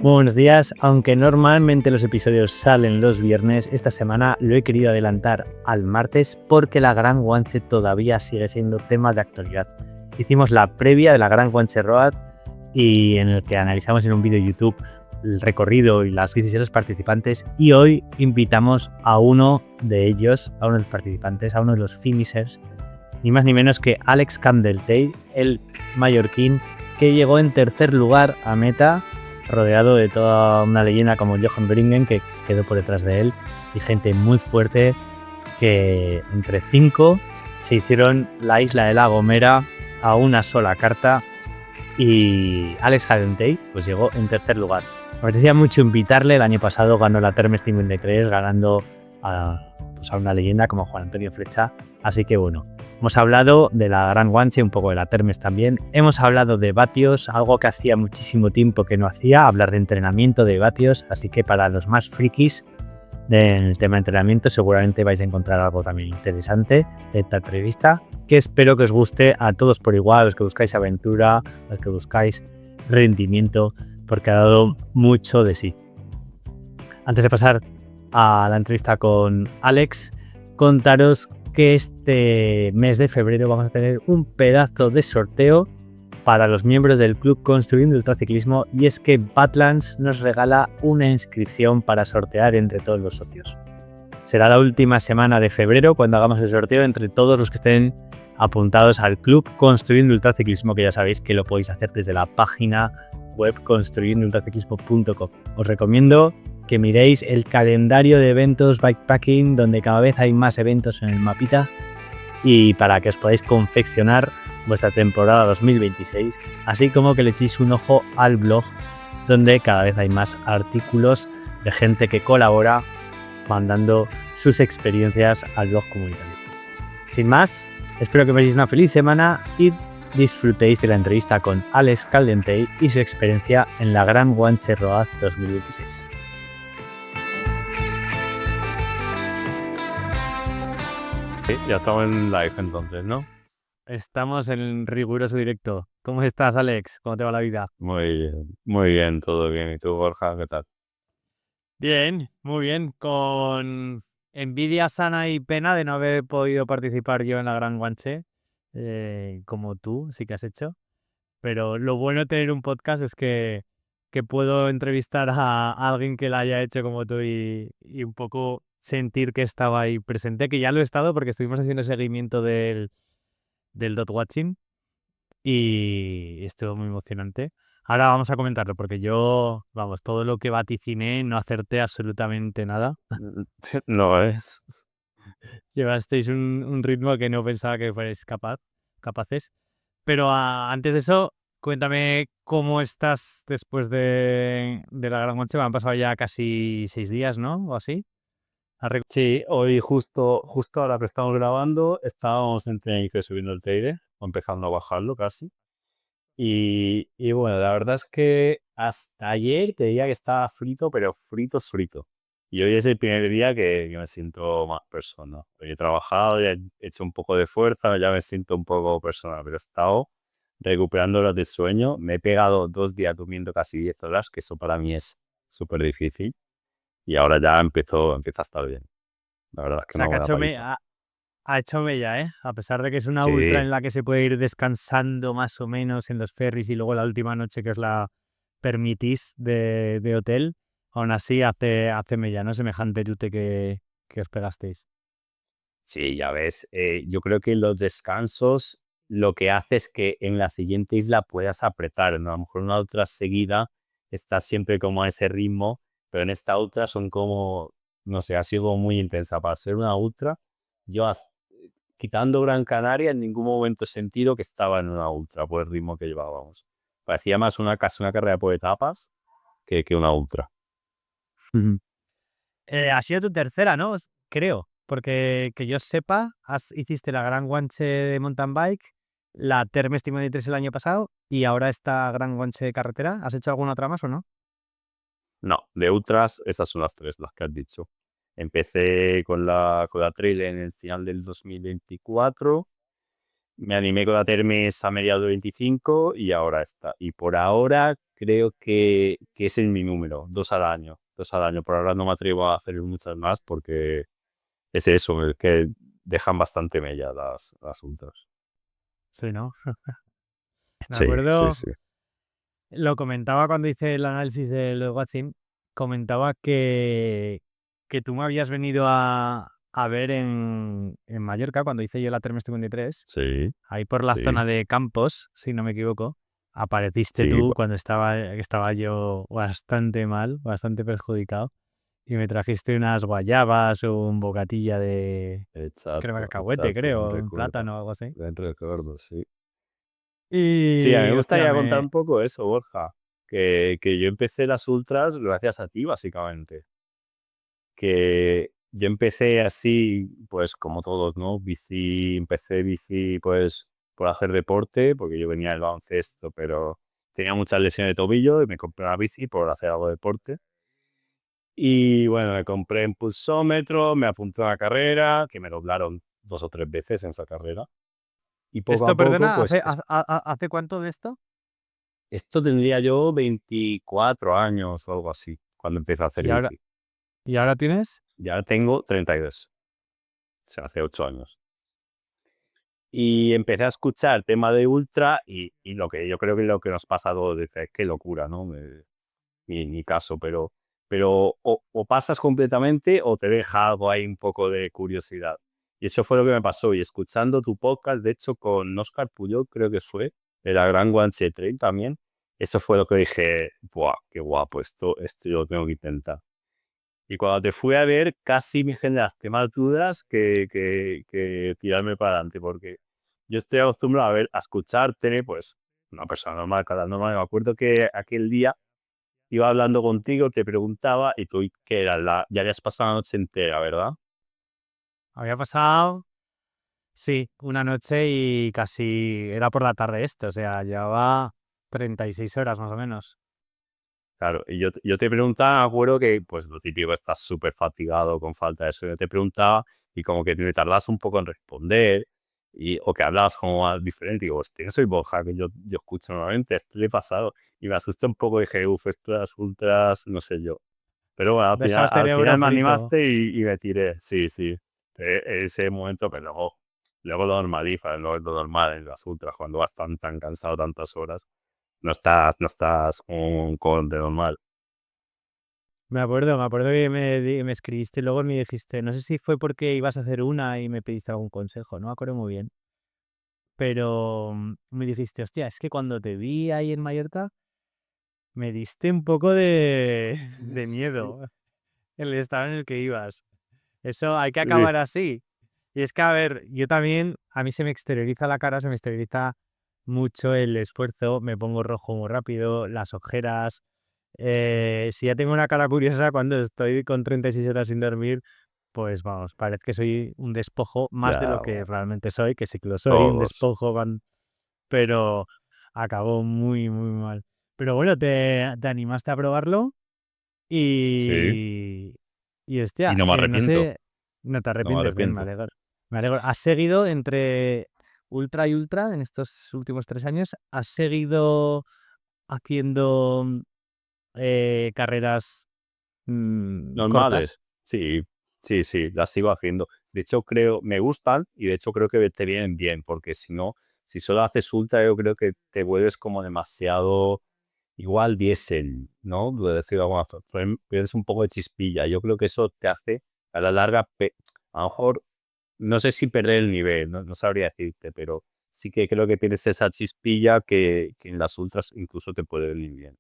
Muy buenos días, aunque normalmente los episodios salen los viernes, esta semana lo he querido adelantar al martes porque la Gran Guanche todavía sigue siendo tema de actualidad. Hicimos la previa de la Gran Guanche Road y en el que analizamos en un vídeo de YouTube el recorrido y las bicis de los participantes, y hoy invitamos a uno de ellos, a uno de los participantes, a uno de los finishers, ni más ni menos que Alex Candletail, el mallorquín que llegó en tercer lugar a meta, rodeado de toda una leyenda como Johan Beringen, que quedó por detrás de él, y gente muy fuerte que entre 5 se hicieron la isla de La Gomera a una sola carta, y Alex Candletail pues llegó en tercer lugar. Me apetecía mucho invitarle. El año pasado ganó la Termes 53 ganando a una leyenda como Juan Antonio Flecha, así que bueno, hemos hablado de la Gran Guanche, un poco de la Termes también. Hemos hablado de vatios, algo que hacía muchísimo tiempo que no hacía, hablar de entrenamiento de vatios. Así que para los más frikis del tema de entrenamiento seguramente vais a encontrar algo también interesante de esta entrevista, que espero que os guste a todos por igual, los que buscáis aventura, los que buscáis rendimiento, porque ha dado mucho de sí. Antes de pasar a la entrevista con Alex, contaros que este mes de febrero vamos a tener un pedazo de sorteo para los miembros del Club Construyendo Ultraciclismo, y es que Badlands nos regala una inscripción para sortear entre todos los socios. Será la última semana de febrero cuando hagamos el sorteo entre todos los que estén apuntados al Club Construyendo Ultraciclismo, que ya sabéis que lo podéis hacer desde la página web construyendoultraciclismo.com. Os recomiendo que miréis el calendario de eventos bikepacking, donde cada vez hay más eventos en el mapita, y para que os podáis confeccionar vuestra temporada 2026, así como que le echéis un ojo al blog, donde cada vez hay más artículos de gente que colabora mandando sus experiencias al blog comunitario. Sin más, espero que paséis una feliz semana y disfrutéis de la entrevista con Alex Candletail y su experiencia en la Gran Guanche Road 2026. Sí, ya estamos en live entonces, ¿no? Estamos en riguroso directo. ¿Cómo estás, Alex? ¿Cómo te va la vida? Muy bien, todo bien. ¿Y tú, Borja, qué tal? Bien, muy bien. Con envidia sana y pena de no haber podido participar yo en la Gran Guanche, como tú sí que has hecho. Pero lo bueno de tener un podcast es que puedo entrevistar a alguien que la haya hecho como tú, y un poco sentir que estaba ahí presente, que ya lo he estado porque estuvimos haciendo seguimiento del dot watching y estuvo muy emocionante. Ahora vamos a comentarlo porque yo, vamos, todo lo que vaticiné no acerté absolutamente nada. No es. Llevasteis un ritmo que no pensaba que fuerais capaces. Pero antes de eso, cuéntame cómo estás después de la Gran Noche. Me han pasado ya casi 6 días, ¿no? O así. Sí, hoy justo ahora que estamos grabando, estábamos en Tenerife subiendo el Teide, o empezando a bajarlo casi. Y bueno, la verdad es que hasta ayer te diría que estaba frito, pero frito. Y hoy es el primer día que me siento más persona. Hoy he trabajado, ya he hecho un poco de fuerza, ya me siento un poco persona, pero he estado recuperando horas de sueño. Me he pegado 2 días durmiendo casi 10 horas, que eso para mí es súper difícil. Y ahora ya empieza a estar bien. La verdad es O que sea, una que buena paliza. ha hecho mella, ¿eh? A pesar de que es una ultra Sí, en la que se puede ir descansando más o menos en los ferries, y luego la última noche que os la permitís de hotel, aún así hace mella, ¿no? Semejante tute que os pegasteis. sí, ya ves. Yo creo que los descansos lo que hace es que en la siguiente isla puedas apretar, ¿no? A lo mejor una otra seguida estás siempre como a ese ritmo, pero en esta ultra son como, no sé, ha sido muy intensa. Para ser una ultra, yo quitando Gran Canaria, en ningún momento he sentido que estaba en una ultra por el ritmo que llevábamos. Parecía más casi una carrera por etapas que una ultra. Ha sido tu tercera, ¿no? Creo, porque que yo sepa, hiciste la Gran Guanche de mountain bike, la Termes 53 el año pasado y ahora esta Gran Guanche de carretera. ¿Has hecho alguna otra más o no? No, de ultras, esas son las tres las que has dicho. Empecé con la trail en el final del 2024 me animé con la Termes a mediados de 25 y ahora está. Y por ahora creo que ese es mi número, 2 al año. 2 al año. Por ahora no me atrevo a hacer muchas más porque es eso, el que dejan bastante mella las ultras. Sí, ¿no? Me Sí, sí, acuerdo, sí. lo comentaba cuando hice el análisis del Watson, comentaba que tú me habías venido a ver en Mallorca cuando hice yo la Termes 53, Sí, ahí por la sí, zona de Campos, si no me equivoco. Apareciste sí, tú cuando estaba yo bastante mal, bastante perjudicado, y me trajiste unas guayabas o un bocatilla de crema de exacto, cacahuete, exacto, creo, un plátano o algo así. buen recuerdo, sí. Sí, a mí Y, me hostia, gustaría contar un poco eso, Borja, que yo empecé las ultras gracias a ti, básicamente. Que yo empecé así, pues como todos, ¿no? Empecé bici, pues por hacer deporte, porque yo venía del baloncesto, pero tenía muchas lesiones de tobillo y me compré una bici por hacer algo de deporte. Y bueno, me compré un pulsómetro, me apunté a una carrera, que me doblaron 2 o 3 veces en esa carrera. Y poco esto, a poco, perdona, pues ¿hace cuánto de esto? esto tendría yo 24 años o algo así, cuando empecé a hacer ¿Y ahora, bici. y ahora tienes? Ya tengo 32, o sea, hace 8 años. Y empecé a escuchar tema de ultra y lo que yo creo que lo que nos pasa a todos, dices, qué locura, ¿no? Mi caso, pero o pasas completamente o te deja algo ahí un poco de curiosidad. Y eso fue lo que me pasó. Y escuchando tu podcast, de hecho, con Oscar Puyol, creo que fue, de la Gran Guanche Trail también, eso fue lo que dije, ¡buah, qué guapo! Esto yo lo tengo que intentar. Y cuando te fui a ver, casi me generaste más dudas que tirarme para adelante, porque yo estoy acostumbrado a escucharte, pues, una persona normal, cada normal. Me acuerdo que aquel día iba hablando contigo, te preguntaba, y tú, ¿qué era? Ya habías pasado la noche entera, ¿verdad? Había pasado, sí, una noche y casi era por la tarde esto, o sea, llevaba 36 horas más o menos. Claro, y yo te preguntaba, me acuerdo que, pues, lo típico, estás súper fatigado con falta de sueño. Te preguntaba y como que me tardabas un poco en responder o que hablabas como más diferente. Digo, hostia, que soy Borja, que yo escucho normalmente, esto le he pasado. Y me asusté un poco, dije, uff, esto de las ultras, no sé yo. Pero bueno, Deja el al cerebro final me frito. animaste y me tiré. Sí, sí. Ese momento, pero luego lo normaliza, luego es lo normal en las ultras, cuando vas tan cansado tantas horas, no estás de normal. Me acuerdo que me escribiste luego y me dijiste, no sé si fue porque ibas a hacer una y me pediste algún consejo, no me acuerdo muy bien, pero me dijiste, hostia, es que cuando te vi ahí en Mallorca, me diste un poco de Sí. miedo el estado en el que ibas. Eso hay que Sí, acabar así. Y es que, a ver, yo también, a mí se me exterioriza la cara, se me exterioriza mucho el esfuerzo, me pongo rojo muy rápido, las ojeras. Si ya tengo una cara curiosa cuando estoy con 36 horas sin dormir, pues vamos, parece que soy un despojo más de lo ya, que bueno, realmente soy, que sí que lo soy, un todos. despojo, pero acabó muy, muy mal. Pero bueno, te animaste a probarlo Sí, y, y hostia, no me no arrepiento, sé, no te no me arrepientes, bien, me arrepiento. alegro. Me alegro. ¿Has seguido entre ultra y ultra en estos últimos 3 años? ¿Has seguido haciendo carreras cortas? Normales, sí, sí, sí, las sigo haciendo. De hecho, me gustan y de hecho creo que te vienen bien, porque si no, si solo haces ultra, yo creo que te vuelves como demasiado igual diésel, ¿no? Lo decir de alguna forma, pierdes un poco de chispilla. Yo creo que eso te hace a la larga, a lo mejor, no sé si perder el nivel, no sabría decirte, pero sí que creo que tienes esa chispilla que en las ultras incluso te puede venir bien.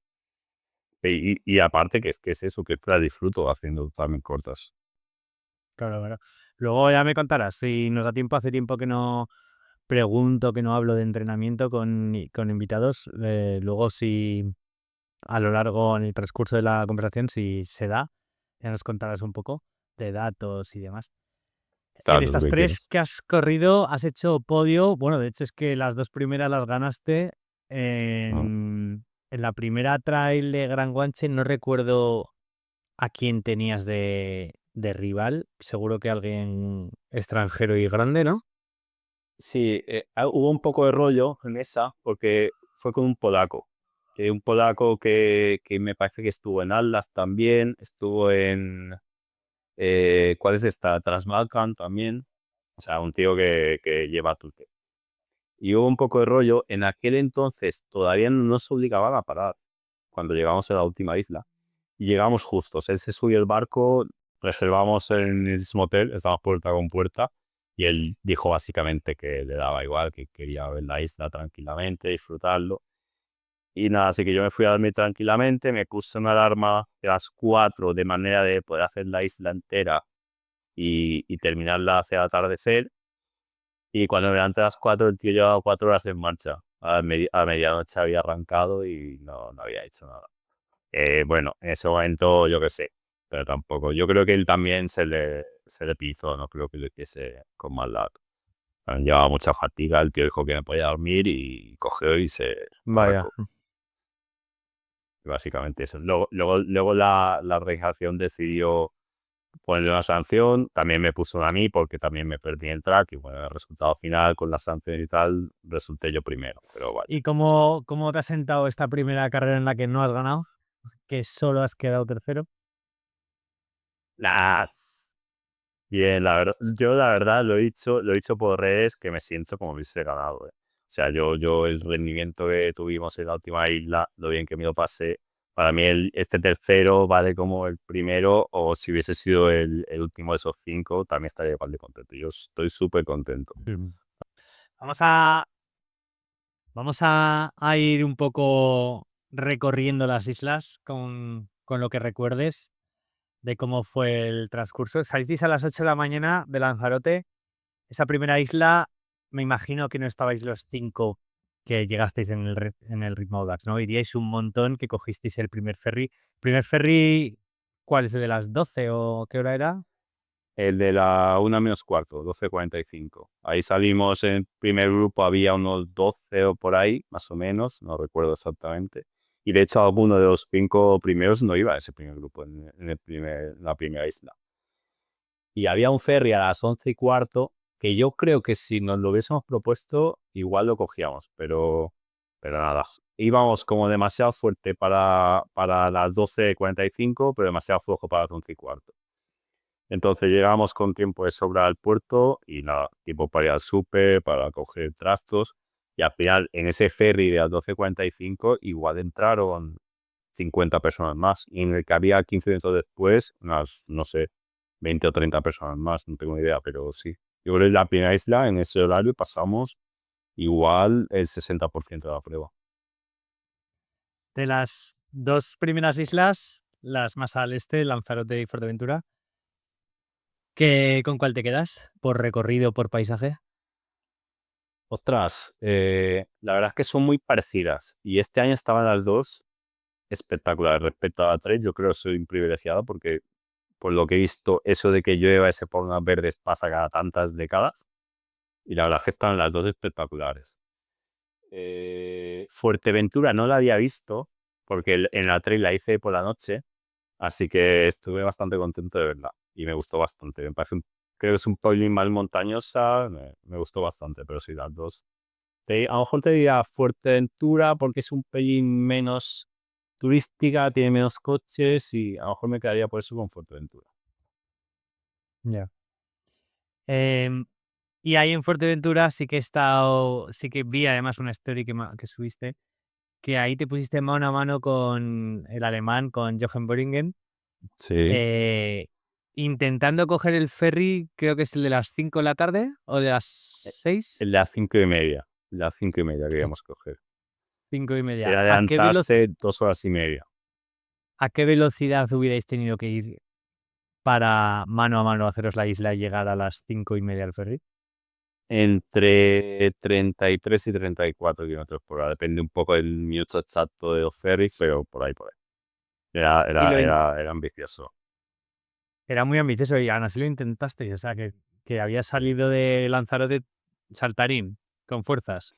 Y aparte que es eso, que la disfruto haciendo también cortas. Claro, claro. Luego ya me contarás, si nos da tiempo, hace tiempo que no pregunto, que no hablo de entrenamiento con invitados. Luego si a lo largo, en el transcurso de la conversación, si se da, ya nos contarás un poco de datos y demás. En Claro, lo estas que tres quieras. que has corrido, has hecho podio. Bueno, de hecho es que las dos primeras las ganaste Ah, en la primera trail de Gran Guanche. No recuerdo a quién tenías de rival. Seguro que alguien extranjero y grande, ¿no? Sí, hubo un poco de rollo en esa porque fue con un polaco. Un polaco que me parece que estuvo en Atlas también, estuvo en... ¿cuál es esta? Transbalkan también. O sea, un tío que lleva tute. Y hubo un poco de rollo. En aquel entonces todavía no nos obligaban a parar cuando llegamos a la última isla. Y llegamos justos. Él se subió el barco, reservamos en el mismo hotel, estábamos puerta con puerta. Y él dijo básicamente que le daba igual, que quería ver la isla tranquilamente, disfrutarlo. Y nada, así que yo me fui a dormir tranquilamente, me puse una alarma de las 4 de manera de poder hacer la isla entera y terminarla hacia el atardecer. Y cuando me levanté a las 4 el tío llevaba 4 horas en marcha. A medianoche había arrancado y no había hecho nada. Bueno, en ese momento yo qué sé, pero tampoco. Yo creo que él también se le pisó, no creo que lo hiciese con más lado. Llevaba mucha fatiga, el tío dijo que me podía dormir y cogió y se Vaya. arrancó. Básicamente eso. Luego la organización decidió ponerle una sanción, también me puso una a mí porque también me perdí el track y bueno, el resultado final con la sanción y tal, resulté yo primero, pero vaya. ¿Y cómo te ha sentado esta primera carrera en la que no has ganado? Que solo has quedado tercero. Las Bien, la verdad, yo la verdad lo he dicho por redes que me siento como hubiese ganado. O sea, yo el rendimiento que tuvimos en la última isla, lo bien que me lo pasé, para mí este tercero vale como el primero, o si hubiese sido el último de esos 5, también estaría igual de contento. Yo estoy súper contento. Vamos a, vamos a ir un poco recorriendo las islas con lo que recuerdes de cómo fue el transcurso. Salisteis a las 8 de la mañana de Lanzarote. Esa primera isla, me imagino que no estabais los 5 que llegasteis en el ritmo Audax, ¿no? Iríais un montón que cogisteis el primer ferry. ¿Primer ferry cuál es el de las 12 o qué hora era? El de la 1 menos cuarto, 12:45. Ahí salimos en primer grupo, había unos 12 o por ahí, más o menos, no recuerdo exactamente. Y de hecho, alguno de los 5 primeros no iba a ese primer grupo, la primera isla. Y había un ferry a las 11:15, que yo creo que si nos lo hubiésemos propuesto, igual lo cogíamos, pero nada. Íbamos como demasiado fuerte para las 12:45, pero demasiado flojo para las 11:15. Entonces llegamos con tiempo de sobra al puerto y nada, tiempo para ir al súper, para coger trastos. Y al final, en ese ferry de las 12:45, igual entraron 50 personas más. Y en el que había 15 minutos después, unas, no sé, 20 o 30 personas más, no tengo idea, pero sí. Yo creo que en la primera isla, en ese horario, pasamos igual el 60% de la prueba. De las dos primeras islas, las más al este, Lanzarote y Fuerteventura, ¿con cuál te quedas? ¿Por recorrido, por paisaje? Ostras, la verdad es que son muy parecidas. Y este año estaban las dos espectacular. Respecto a la 3, yo creo que soy un privilegiado porque, por lo que he visto, eso de que llueva y se pongan verdes pasa cada tantas décadas. Y la verdad es que están las dos espectaculares. Fuerteventura no la había visto porque en la 3 la hice por la noche, así que estuve bastante contento de verla y me gustó bastante. Creo que es un pelín más montañosa, me gustó bastante, pero sí, las dos. A lo mejor te diría Fuerteventura porque es un pelín menos turística, tiene menos coches y a lo mejor me quedaría por eso con Fuerteventura. Ya. Em, y ahí en Fuerteventura sí que he estado, sí que vi además una story que subiste, que ahí te pusiste mano a mano con el alemán, con Jochen Boeringen, Sí. eh, intentando coger el ferry, creo que es el de las 5 de la tarde o de las Eh, 6, Las 5:30. Las 5:30 Sí. queríamos coger. 5:30. Era adelantarse 2 horas y media. ¿A qué velocidad hubierais tenido que ir para mano a mano haceros la isla y llegar a las 5:30 al ferry? Entre 33 y 34 kilómetros por hora. Depende un poco del minuto exacto de los ferries, pero por ahí, por ahí. Era, Y era, era, era ambicioso. era muy ambicioso y aún así lo intentasteis, o sea, que había salido de Lanzarote saltarín, con fuerzas.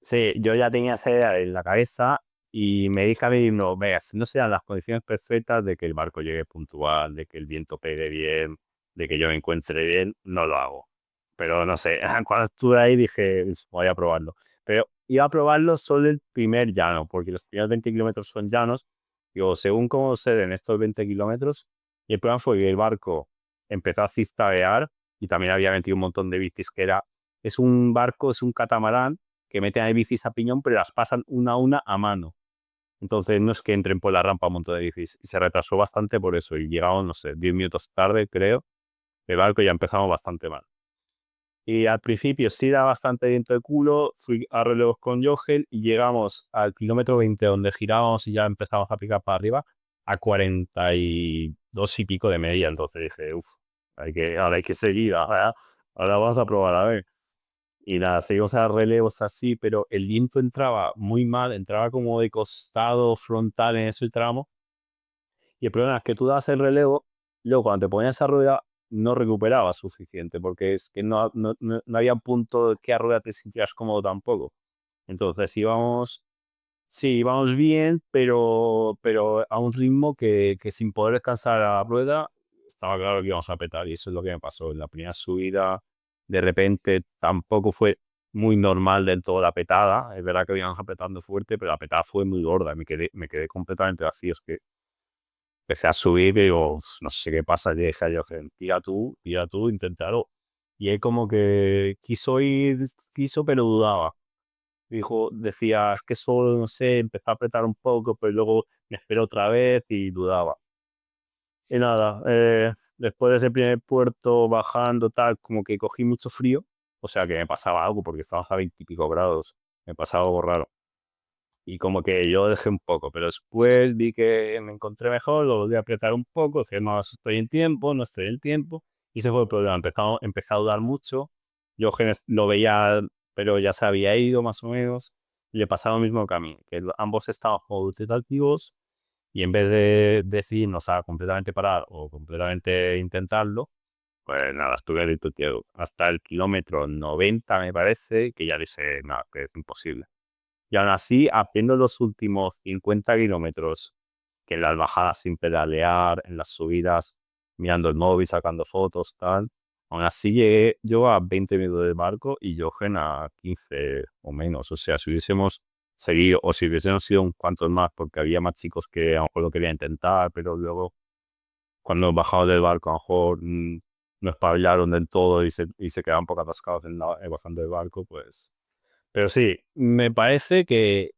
Sí, yo ya tenía esa idea en la cabeza y me dije a mí mismo, venga, si no se dan las condiciones perfectas de que el barco llegue puntual, de que el viento pegue bien, de que yo me encuentre bien, no lo hago. pero no sé, cuando estuve ahí dije, voy a probarlo. Pero iba a probarlo solo el primer llano, porque los primeros 20 kilómetros son llanos. Digo, según cómo se den estos 20 kilómetros, y el problema fue que el barco empezó a cistadear y también había metido un montón de bicis, es un barco, es un catamarán que meten ahí bicis a piñón, pero las pasan una a una a mano. Entonces no es que entren por la rampa un montón de bicis. Y se retrasó bastante por eso. Y llegamos, no sé, 10 minutos tarde, creo. El barco ya empezamos bastante mal. Y al principio sí da bastante viento de culo. Fui a relevos con Jogel y llegamos al kilómetro 20 donde girábamos y ya empezamos a picar para arriba a 42 y pico de media. Entonces dije, uff, ahora hay que seguir. Ahora vamos a probar a ver. Y nada, seguimos a relevos así, pero el viento entraba muy mal, entraba como de costado, frontal en ese tramo. Y el problema es que tú das el relevo, luego cuando te ponías esa rueda no recuperabas suficiente, porque es que no había punto de que a rueda te sintieras cómodo tampoco. Entonces íbamos bien, pero a un ritmo que sin poder descansar a la rueda, estaba claro que íbamos a petar y eso es lo que me pasó. En la primera subida, de repente, tampoco fue muy normal del todo la petada. Es verdad que íbamos apretando fuerte, pero la petada fue muy gorda. Me quedé completamente vacío. Es que empecé a subir y digo, no sé qué pasa. Y dije a Jochen, tira tú, inténtalo. Y él como que quiso, pero dudaba. Decía, es que solo, no sé, empezó a apretar un poco, pero luego me esperó otra vez y dudaba. Y nada, después de ese primer puerto bajando, tal, como que cogí mucho frío, o sea que me pasaba algo porque estábamos a 20 y pico grados, me pasaba algo raro. Y como que yo dejé un poco, pero después vi que me encontré mejor, lo volví a apretar un poco, dije, no estoy en tiempo, no estoy en tiempo, y ese fue el problema, empezó a dudar mucho, yo lo veía, pero ya se había ido más o menos, y le pasaba lo mismo que a mí, que ambos estaban como activos, y en vez de decidirnos a completamente parar o completamente intentarlo, pues nada, estuve ahí tuteado hasta el kilómetro 90, me parece, que ya dije, nada, que es imposible. Y aún así, haciendo los últimos 50 kilómetros, que en las bajadas sin pedalear, en las subidas, mirando el móvil, sacando fotos, tal, aún así llegué yo a 20 minutos de barco y Jochen a 15 o menos. O sea, si hubiésemos seguido, o si hubiésemos sido un cuantos más, porque había más chicos que a lo mejor lo querían intentar, pero luego, cuando bajamos del barco, a lo mejor no espabilaron del todo y se quedaban un poco atascados bajando del barco, pues pero sí, me parece que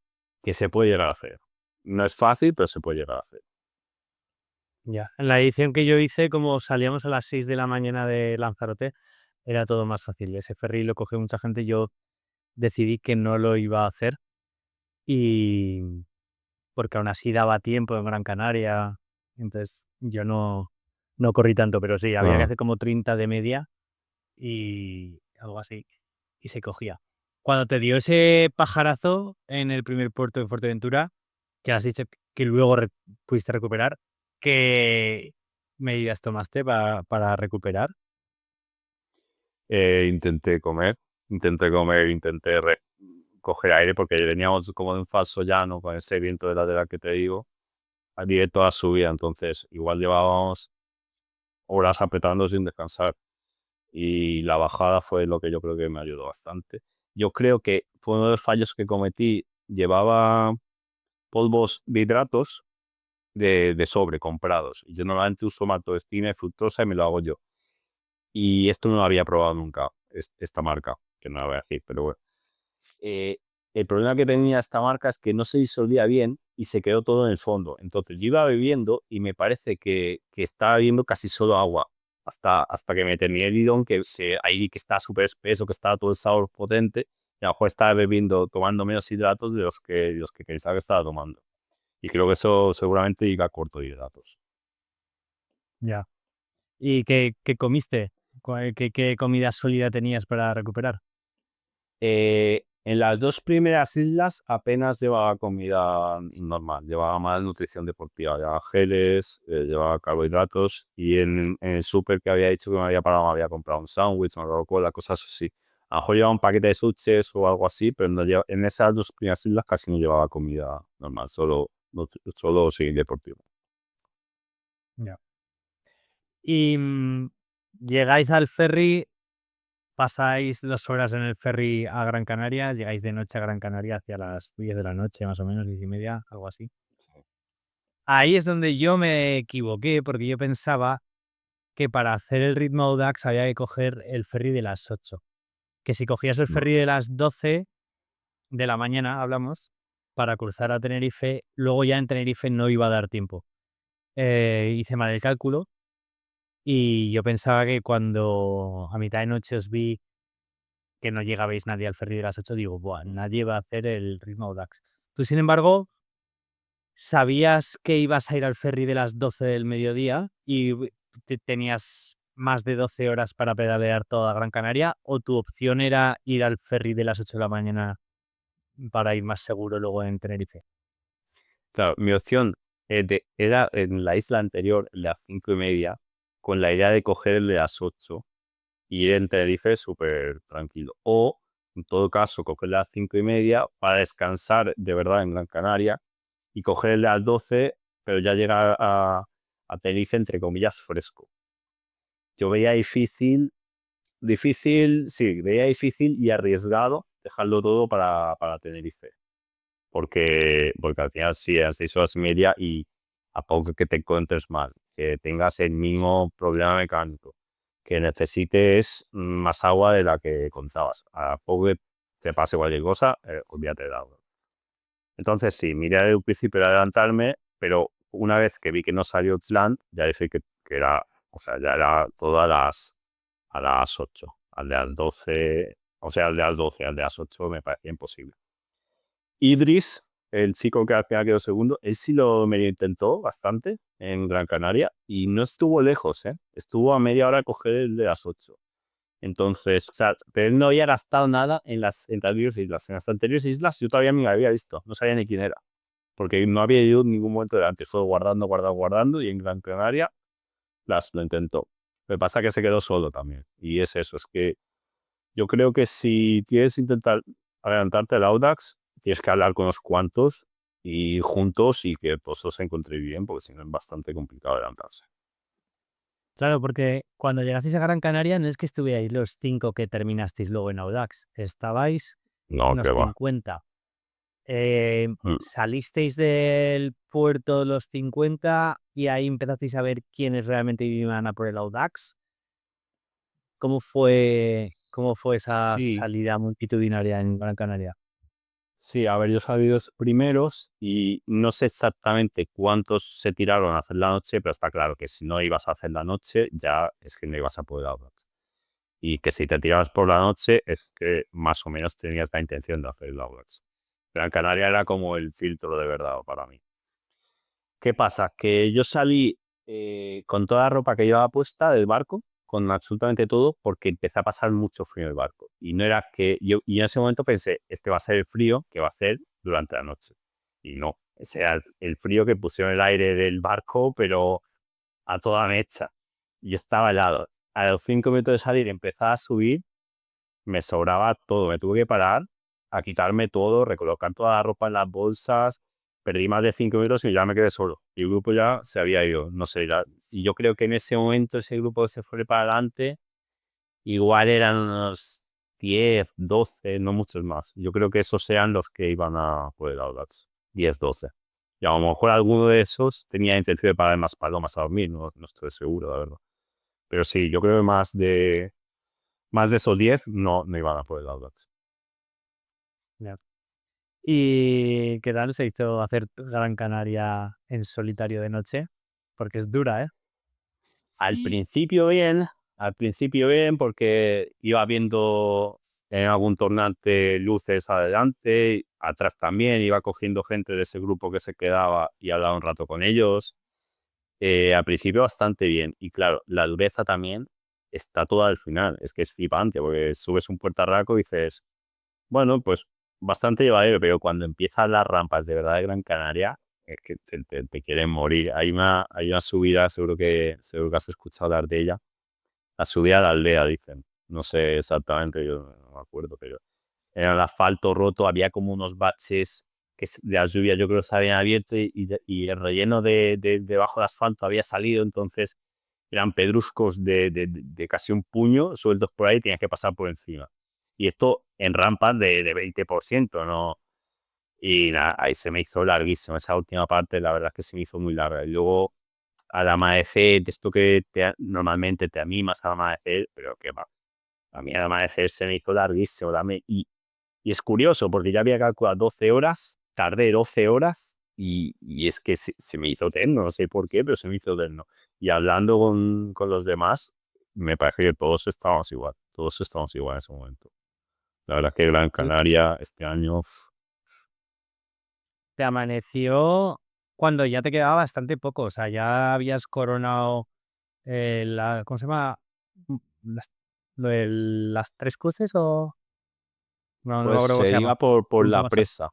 se puede llegar a hacer. No es fácil, pero se puede llegar a hacer. Ya. En la edición que yo hice, como salíamos a las 6 de la mañana de Lanzarote, era todo más fácil. Ese ferry lo cogió mucha gente, yo decidí que no lo iba a hacer y porque aún así daba tiempo en Gran Canaria, entonces yo no corrí tanto, pero sí, había que Ah. hacer como 30 de media y algo así, y se cogía. Cuando te dio ese pajarazo en el primer puerto de Fuerteventura, que has dicho que luego pudiste recuperar, ¿qué medidas tomaste para recuperar? Intenté comer, coger aire porque veníamos como de un falso llano con ese viento de lateral que te digo, al directo a la subida, entonces igual llevábamos horas apretando sin descansar y la bajada fue lo que yo creo que me ayudó bastante. Yo creo que fue uno de los fallos que cometí, llevaba polvos de hidratos de sobre comprados. Y yo normalmente uso maltodextrina y fructosa y me lo hago yo. Y esto no lo había probado nunca, esta marca, que no la voy a decir, pero bueno. Eh, el problema que tenía esta marca es que no se disolvía bien y se quedó todo en el fondo. Entonces yo iba bebiendo y me parece que estaba bebiendo casi solo agua. Hasta que me terminé el bidón, ahí que estaba súper espeso, que estaba todo el sabor potente. Y a lo mejor estaba tomando menos hidratos de los que pensaba que estaba tomando. Y creo que eso seguramente iba corto de hidratos. Ya. ¿Y qué comiste? ¿Qué comida sólida tenías para recuperar? En las dos primeras islas apenas llevaba comida normal, llevaba más nutrición deportiva, llevaba geles, llevaba carbohidratos y en el súper que había dicho que me había parado me había comprado un sándwich, una Coca-Cola, cosas así. A lo mejor llevaba un paquete de chuches o algo así, pero en esas dos primeras islas casi no llevaba comida normal, solo seguir deportivo. Ya. Y llegáis al ferry. pasáis 2 horas en el ferry a Gran Canaria, llegáis de noche a Gran Canaria hacia las 10 de la noche, más o menos, 10:30, algo así. Ahí es donde yo me equivoqué, porque yo pensaba que para hacer el ritmo Audax había que coger el ferry de las 8. Que si cogías el No. ferry de las 12 de la mañana, hablamos, para cruzar a Tenerife, luego ya en Tenerife no iba a dar tiempo. Hice mal el cálculo y yo pensaba que cuando a mitad de noche os vi que no llegabais nadie al ferry de las 8, digo, buah, nadie va a hacer el ritmo Audax. Tú, sin embargo, sabías que ibas a ir al ferry de las 12 del mediodía y tenías más de 12 horas para pedalear toda Gran Canaria, o tu opción era ir al ferry de las 8 de la mañana para ir más seguro luego en Tenerife. Claro, mi opción era en la isla anterior, el de las 5:30, con la idea de coger el de las 8 y ir en Tenerife súper tranquilo. O, en todo caso, coger las 5:30 para descansar de verdad en Gran Canaria y coger el de las 12, pero ya llegar a Tenerife, entre comillas, fresco. Yo veía sí, veía difícil y arriesgado dejarlo todo para Tenerife. Porque al final sí, eran 6 horas y media y a poco que te encuentres mal, que tengas el mismo problema mecánico, que necesites más agua de la que contabas, a poco que te pase cualquier cosa, olvídate de agua. Entonces sí, miré al principio de adelantarme, pero una vez que vi que no salió el plan, ya dije que era, o sea, ya era todo a las 8, al de las 12, o sea, al de las 12, al de las 8 me parecía imposible. Idris, el chico que al final quedó segundo, él sí lo medio intentó bastante en Gran Canaria y no estuvo lejos, ¿eh? Estuvo a media hora de coger el de las 8. Entonces, o sea, pero él no había gastado nada en las anteriores islas. En las anteriores islas yo todavía ni la había visto, no sabía ni quién era, porque no había ido en ningún momento delante, fue guardando, guardando, guardando y en Gran Canaria lo intentó. Lo que pasa es que se quedó solo también. Y es eso, es que yo creo que si quieres intentar adelantarte al Audax, tienes que hablar con unos cuantos y juntos y que todos se encuentren bien, porque si no es bastante complicado adelantarse. Claro, porque cuando llegasteis a Gran Canaria no es que estuvierais los 5 que terminasteis luego en Audax, estabais No, unos que va. 50. Mm. Salisteis del puerto los 50 y ahí empezasteis a ver quiénes realmente iban a por el Audax. ¿Cómo fue esa Sí, salida multitudinaria en Gran Canaria? sí, a ver, yo salí los primeros y no sé exactamente cuántos se tiraron a hacer la noche, pero está claro que si no ibas a hacer la noche, ya es que no ibas a poder Audax. Y que si te tirabas por la noche, es que más o menos tenías la intención de hacer el Audax. Gran Canaria era como el filtro de verdad para mí. ¿Qué pasa? Que yo salí con toda la ropa que llevaba puesta del barco, con absolutamente todo, porque empecé a pasar mucho frío en el barco. Y no era que yo, y en ese momento pensé, este va a ser el frío que va a hacer durante la noche. Y no, ese era el frío que pusieron el aire del barco, pero a toda mecha. Y estaba helado. A los 5 minutos de salir empezaba a subir, me sobraba todo. Me tuve que parar a quitarme todo, recolocar toda la ropa en las bolsas. Perdí más de 5 minutos y ya me quedé solo. Y el grupo ya se había ido. No sé, y yo creo que en ese momento ese grupo se fue para adelante. Igual eran unos 10, 12, no muchos más. Yo creo que esos eran los que iban a por el Audax. 10, 12. Y a lo mejor alguno de esos tenía intención de pagar más palomas a dormir. No estoy seguro, la verdad. Pero sí, yo creo que más de esos 10 no iban a por el Audax. Ya. ¿Y qué tal se hizo hacer Gran Canaria en solitario de noche? Porque es dura, ¿eh? Al Sí. principio bien, porque iba viendo en algún tornante luces adelante, atrás también, iba cogiendo gente de ese grupo que se quedaba y hablaba un rato con ellos. Al principio bastante bien. Y claro, la dureza también está toda al final. Es que es flipante, porque subes un puertarraco y dices, bueno, pues bastante llevadero, pero cuando empiezan las rampas de verdad de Gran Canaria, es que te quieren morir. Hay una subida, seguro que has escuchado hablar de ella. La subida a la aldea, dicen. No sé exactamente, yo no me acuerdo, pero era el asfalto roto, había como unos baches de la lluvia, yo creo que se habían abierto y el relleno debajo del asfalto había salido, entonces eran pedruscos de casi un puño sueltos por ahí, tenías que pasar por encima. Y esto en rampas de 20%, ¿no? Y nada, ahí se me hizo larguísimo. Esa última parte, la verdad es que se me hizo muy larga. Y luego, al amanecer, de esto que normalmente te animas al amanecer, pero que va. A mí al amanecer se me hizo larguísimo. Y es curioso, porque ya había calculado 12 horas, tardé 12 horas y es que se me hizo eterno, no sé por qué, pero se me hizo eterno. Y hablando con los demás, me parece que todos estamos igual en ese momento. La verdad es que Gran Tú- Canaria este año, Te amaneció cuando ya te quedaba bastante poco, o sea, ya habías coronado ¿cómo se llama? Mm, Las, lo de las tres cruces o no me pues acuerdo cómo se se llama. iba por Punto la más alto. presa.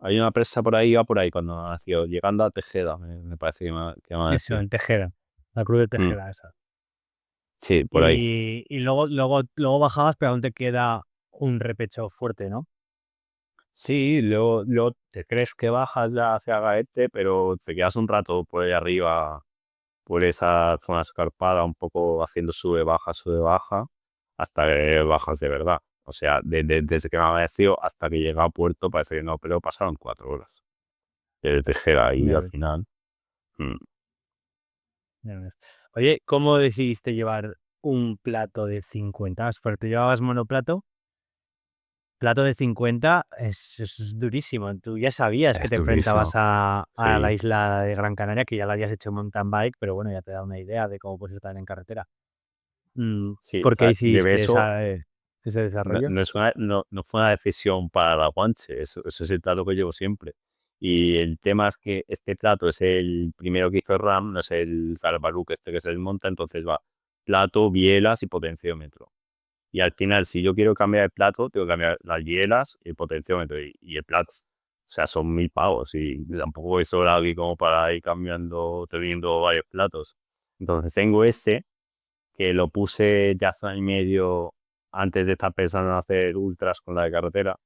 Hay una presa por ahí, iba por ahí cuando nació, llegando a Tejeda, me parece que Eso, amaneció. en Tejeda, la cruz de Mm, Tejeda esa. sí, por ahí. Y luego bajabas, pero aún te queda un repecho fuerte, ¿no? Sí, luego te crees que bajas ya hacia Gaete, pero te quedas un rato por ahí arriba, por esa zona escarpada, un poco haciendo sube, baja, hasta que bajas de verdad. O sea, desde que me amaneció hasta que llegué a puerto, parece que no, pero pasaron 4 horas. Desde Tejera y Ya al ves, final. mm, ya ves. Oye, ¿cómo decidiste llevar un plato de 50? Porque tú llevabas monoplato. Plato de 50 es durísimo. Tú ya sabías que Es te enfrentabas durísimo. a la Sí, isla de Gran Canaria, que ya la habías hecho en mountain bike, pero bueno, ya te da una idea de cómo puedes estar en carretera. sí. O ¿Por qué sea, de hiciste eso ese no, desarrollo? no fue una decisión para la guanche, eso es el plato que llevo siempre. Y el tema es que este plato es el primero que hizo RAM, no es el Salvaruc este que se desmonta, entonces va plato, bielas y potenciómetro. Y al final, si yo quiero cambiar el plato, tengo que cambiar las bielas y el potenciómetro y el plato. O sea, son 1000 pavos y tampoco voy sobrado aquí como para ir cambiando, teniendo varios platos. Entonces tengo ese que lo puse ya hace 1 año y medio antes de estar pensando en hacer ultras con la de carretera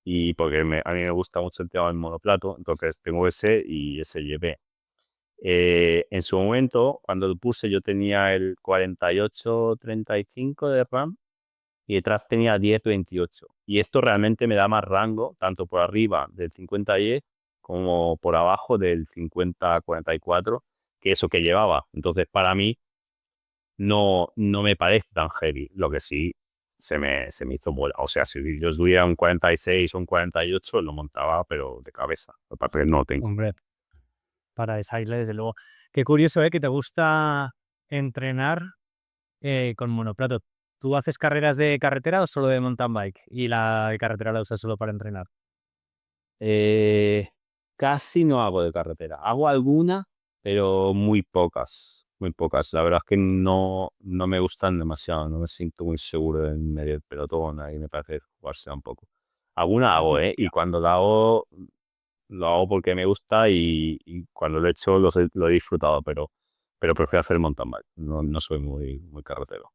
y porque a mí me gusta mucho el tema del monoplato, entonces tengo ese y ese llevé. En su momento, cuando lo puse, yo tenía el 4835 de RAM y detrás tenía 1028. Y esto realmente me da más rango, tanto por arriba del 50i como por abajo del 5044, que eso que llevaba. Entonces, para mí, no me parece tan heavy. Lo que sí se me hizo bola. O sea, si yo tuviera un 46 o un 48, lo montaba, pero de cabeza. El papel no lo tengo. Hombre, para esa isla, desde luego. Qué curioso, ¿eh? Que te gusta entrenar con monoplato. ¿Tú haces carreras de carretera o solo de mountain bike? Y la de carretera la usas solo para entrenar. Eh, Casi no hago de carretera. Hago alguna, pero muy pocas. Muy pocas. La verdad es que no me gustan demasiado. No me siento muy seguro en medio del pelotón. Ahí me parece jugarse un poco. Alguna Ah, hago, sí. ¿eh? Y cuando la hago, lo hago porque me gusta y cuando lo he hecho lo he disfrutado, pero prefiero hacer mountain bike. No soy muy carretero.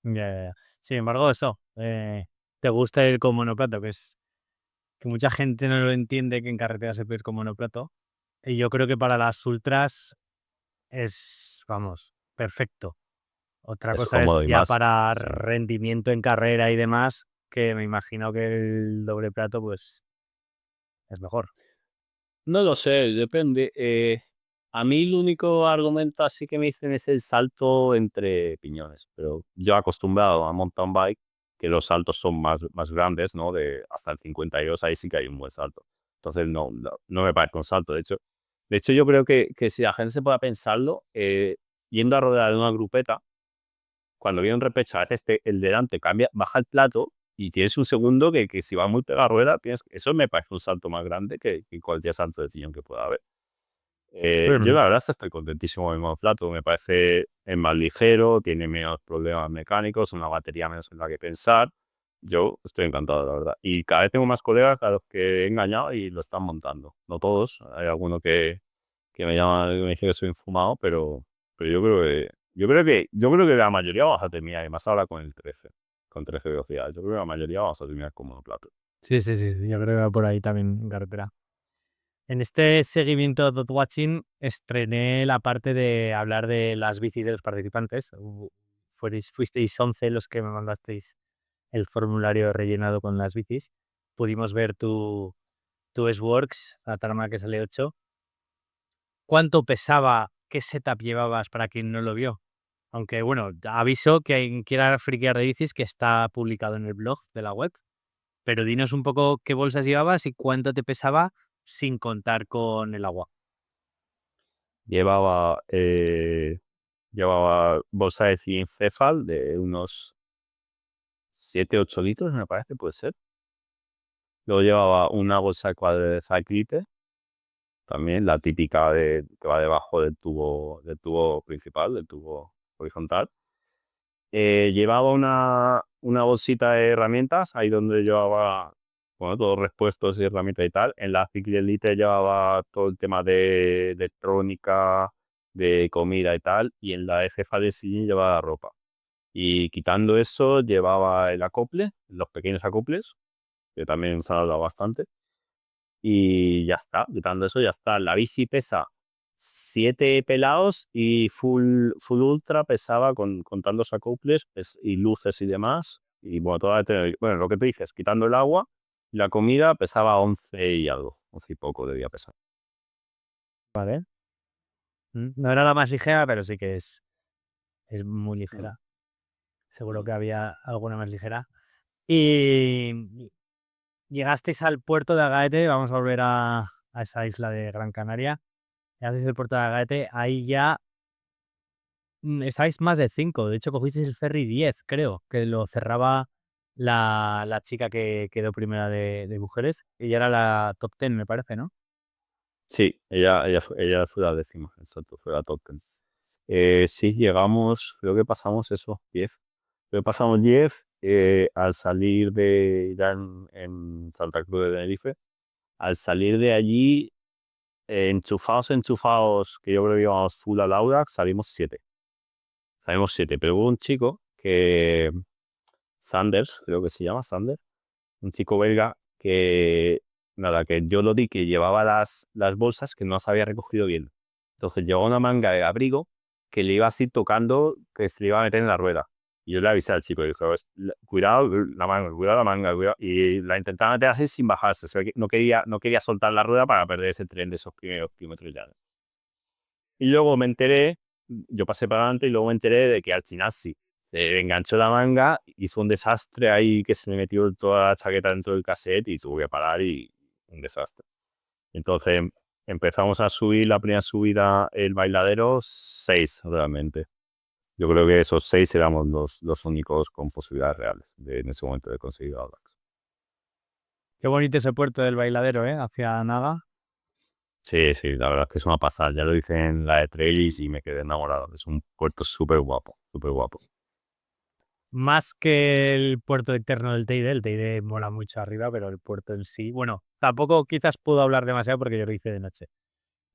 Ya, ya, ya. Sin embargo, eso, te gusta ir con monoplato, que mucha gente no lo entiende que en carretera se puede ir con monoplato. Y yo creo que para las ultras es, vamos, perfecto. Otra Es cosa cómodo es y ya más. para Sí. rendimiento en carrera y demás, que me imagino que el doble plato, pues, es mejor. No lo sé, depende. A mí el único argumento así que me dicen es el salto entre piñones, pero yo acostumbrado a mountain bike, que los saltos son más grandes, ¿no? De hasta el 52, ahí sí que hay un buen salto. Entonces no me parece un salto. De hecho, yo creo que si la gente se pueda pensarlo, yendo a rodar en una grupeta, cuando viene un repecho, a veces el delante cambia, baja el plato y tienes un segundo que si va muy pegado a rueda, eso me parece un salto más grande que cualquier salto de sillón que pueda haber. Sí, Yo la verdad es que estoy contentísimo con el monoplato, me parece es más ligero, tiene menos problemas mecánicos, una batería menos en la que pensar. Yo estoy encantado, la verdad. Y cada vez tengo más colegas a los que he engañado y lo están montando. No todos, hay alguno que me llama, que me dice que soy infumado, pero yo creo que la mayoría vamos a terminar, y más ahora con el 13, con 13 velocidades. Yo creo que la mayoría vamos a terminar con monoplato. sí, sí, sí, sí, yo creo que va por ahí también en carretera. En este seguimiento Dot Watching estrené la parte de hablar de las bicis de los participantes. Fuisteis 11 los que me mandasteis el formulario rellenado con las bicis. Pudimos ver tu S-Works, la Tarma que sale 8. ¿Cuánto pesaba? ¿Qué setup llevabas para quien no lo vio? Aunque bueno, aviso que quien quiera friquear de bicis que está publicado en el blog de la web. Pero dinos un poco qué bolsas llevabas y cuánto te pesaba sin contar con el agua. Llevaba, llevaba bolsa de Cefal de unos 7-8 litros, me parece, puede ser. Luego llevaba una bolsa de Cyclite, también la típica que va debajo del tubo principal, del tubo horizontal. Llevaba una bolsita de herramientas, ahí donde llevaba, bueno, todos los repuestos y herramientas y tal. En la Cyclite llevaba todo el tema de electrónica, de comida y tal, y en la Cefal de sillín llevaba ropa. Y quitando eso, llevaba el acople, los pequeños acoples, que también se han hablado bastante. Y ya está, quitando eso, ya está. La bici pesa 7 pelados y full ultra pesaba, contando los acoples y luces y demás. Y bueno, bueno, lo que tú dices, quitando el agua, la comida pesaba 11 y algo, 11 y poco debía pesar. Vale. No era la más ligera, pero sí que es muy Mm, ligera. Seguro mm. que había alguna más ligera. Y llegasteis al puerto de Agaete, vamos a volver a esa isla de Gran Canaria. Llegasteis al puerto de Agaete, ahí ya estáis más de 5. De hecho, cogisteis el ferry 10, creo, que lo cerraba la chica que quedó primera de mujeres. Ella era la top 10, me parece, ¿no? Sí, ella fue la décima, exacto, fue la top 10. Sí, llegamos, creo que pasamos eso, 10. Creo que pasamos 10 al salir de ya en Santa Cruz de Tenerife. Al salir de allí, enchufados, que yo creo que íbamos full al Audax, salimos 7. Salimos 7, pero hubo un chico que, Sanders, creo que se llama Sanders, un chico belga que, nada, que yo lo di que llevaba las bolsas que no las había recogido bien. Entonces llevaba una manga de abrigo que le iba así tocando, que se le iba a meter en la rueda. Y yo le avisé al chico, y dije: Cuidado la manga, cuidado la manga, cuidado". Y la intentaba meter así sin bajarse. Se ve que no quería soltar la rueda para perder ese tren de esos primeros kilómetros ya. Y luego me enteré, yo pasé para adelante y luego me enteré de que al final sí. Se enganchó la manga, hizo un desastre ahí que se me metió toda la chaqueta dentro del cassette y tuve que parar y un desastre. Entonces empezamos a subir la primera subida, el bailadero, 6 realmente. Yo creo que esos 6 éramos los únicos con posibilidades reales en ese momento de conseguir algo. Qué bonito ese puerto del Bailadero, ¿eh? Hacia Naga. Sí, sí, la verdad es que es una pasada. Ya lo hice en la de Trailis y me quedé enamorado. Es un puerto súper guapo, súper guapo. Más que el puerto eterno del Teide. El Teide mola mucho arriba, pero el puerto en sí, bueno, tampoco quizás puedo hablar demasiado porque yo lo hice de noche.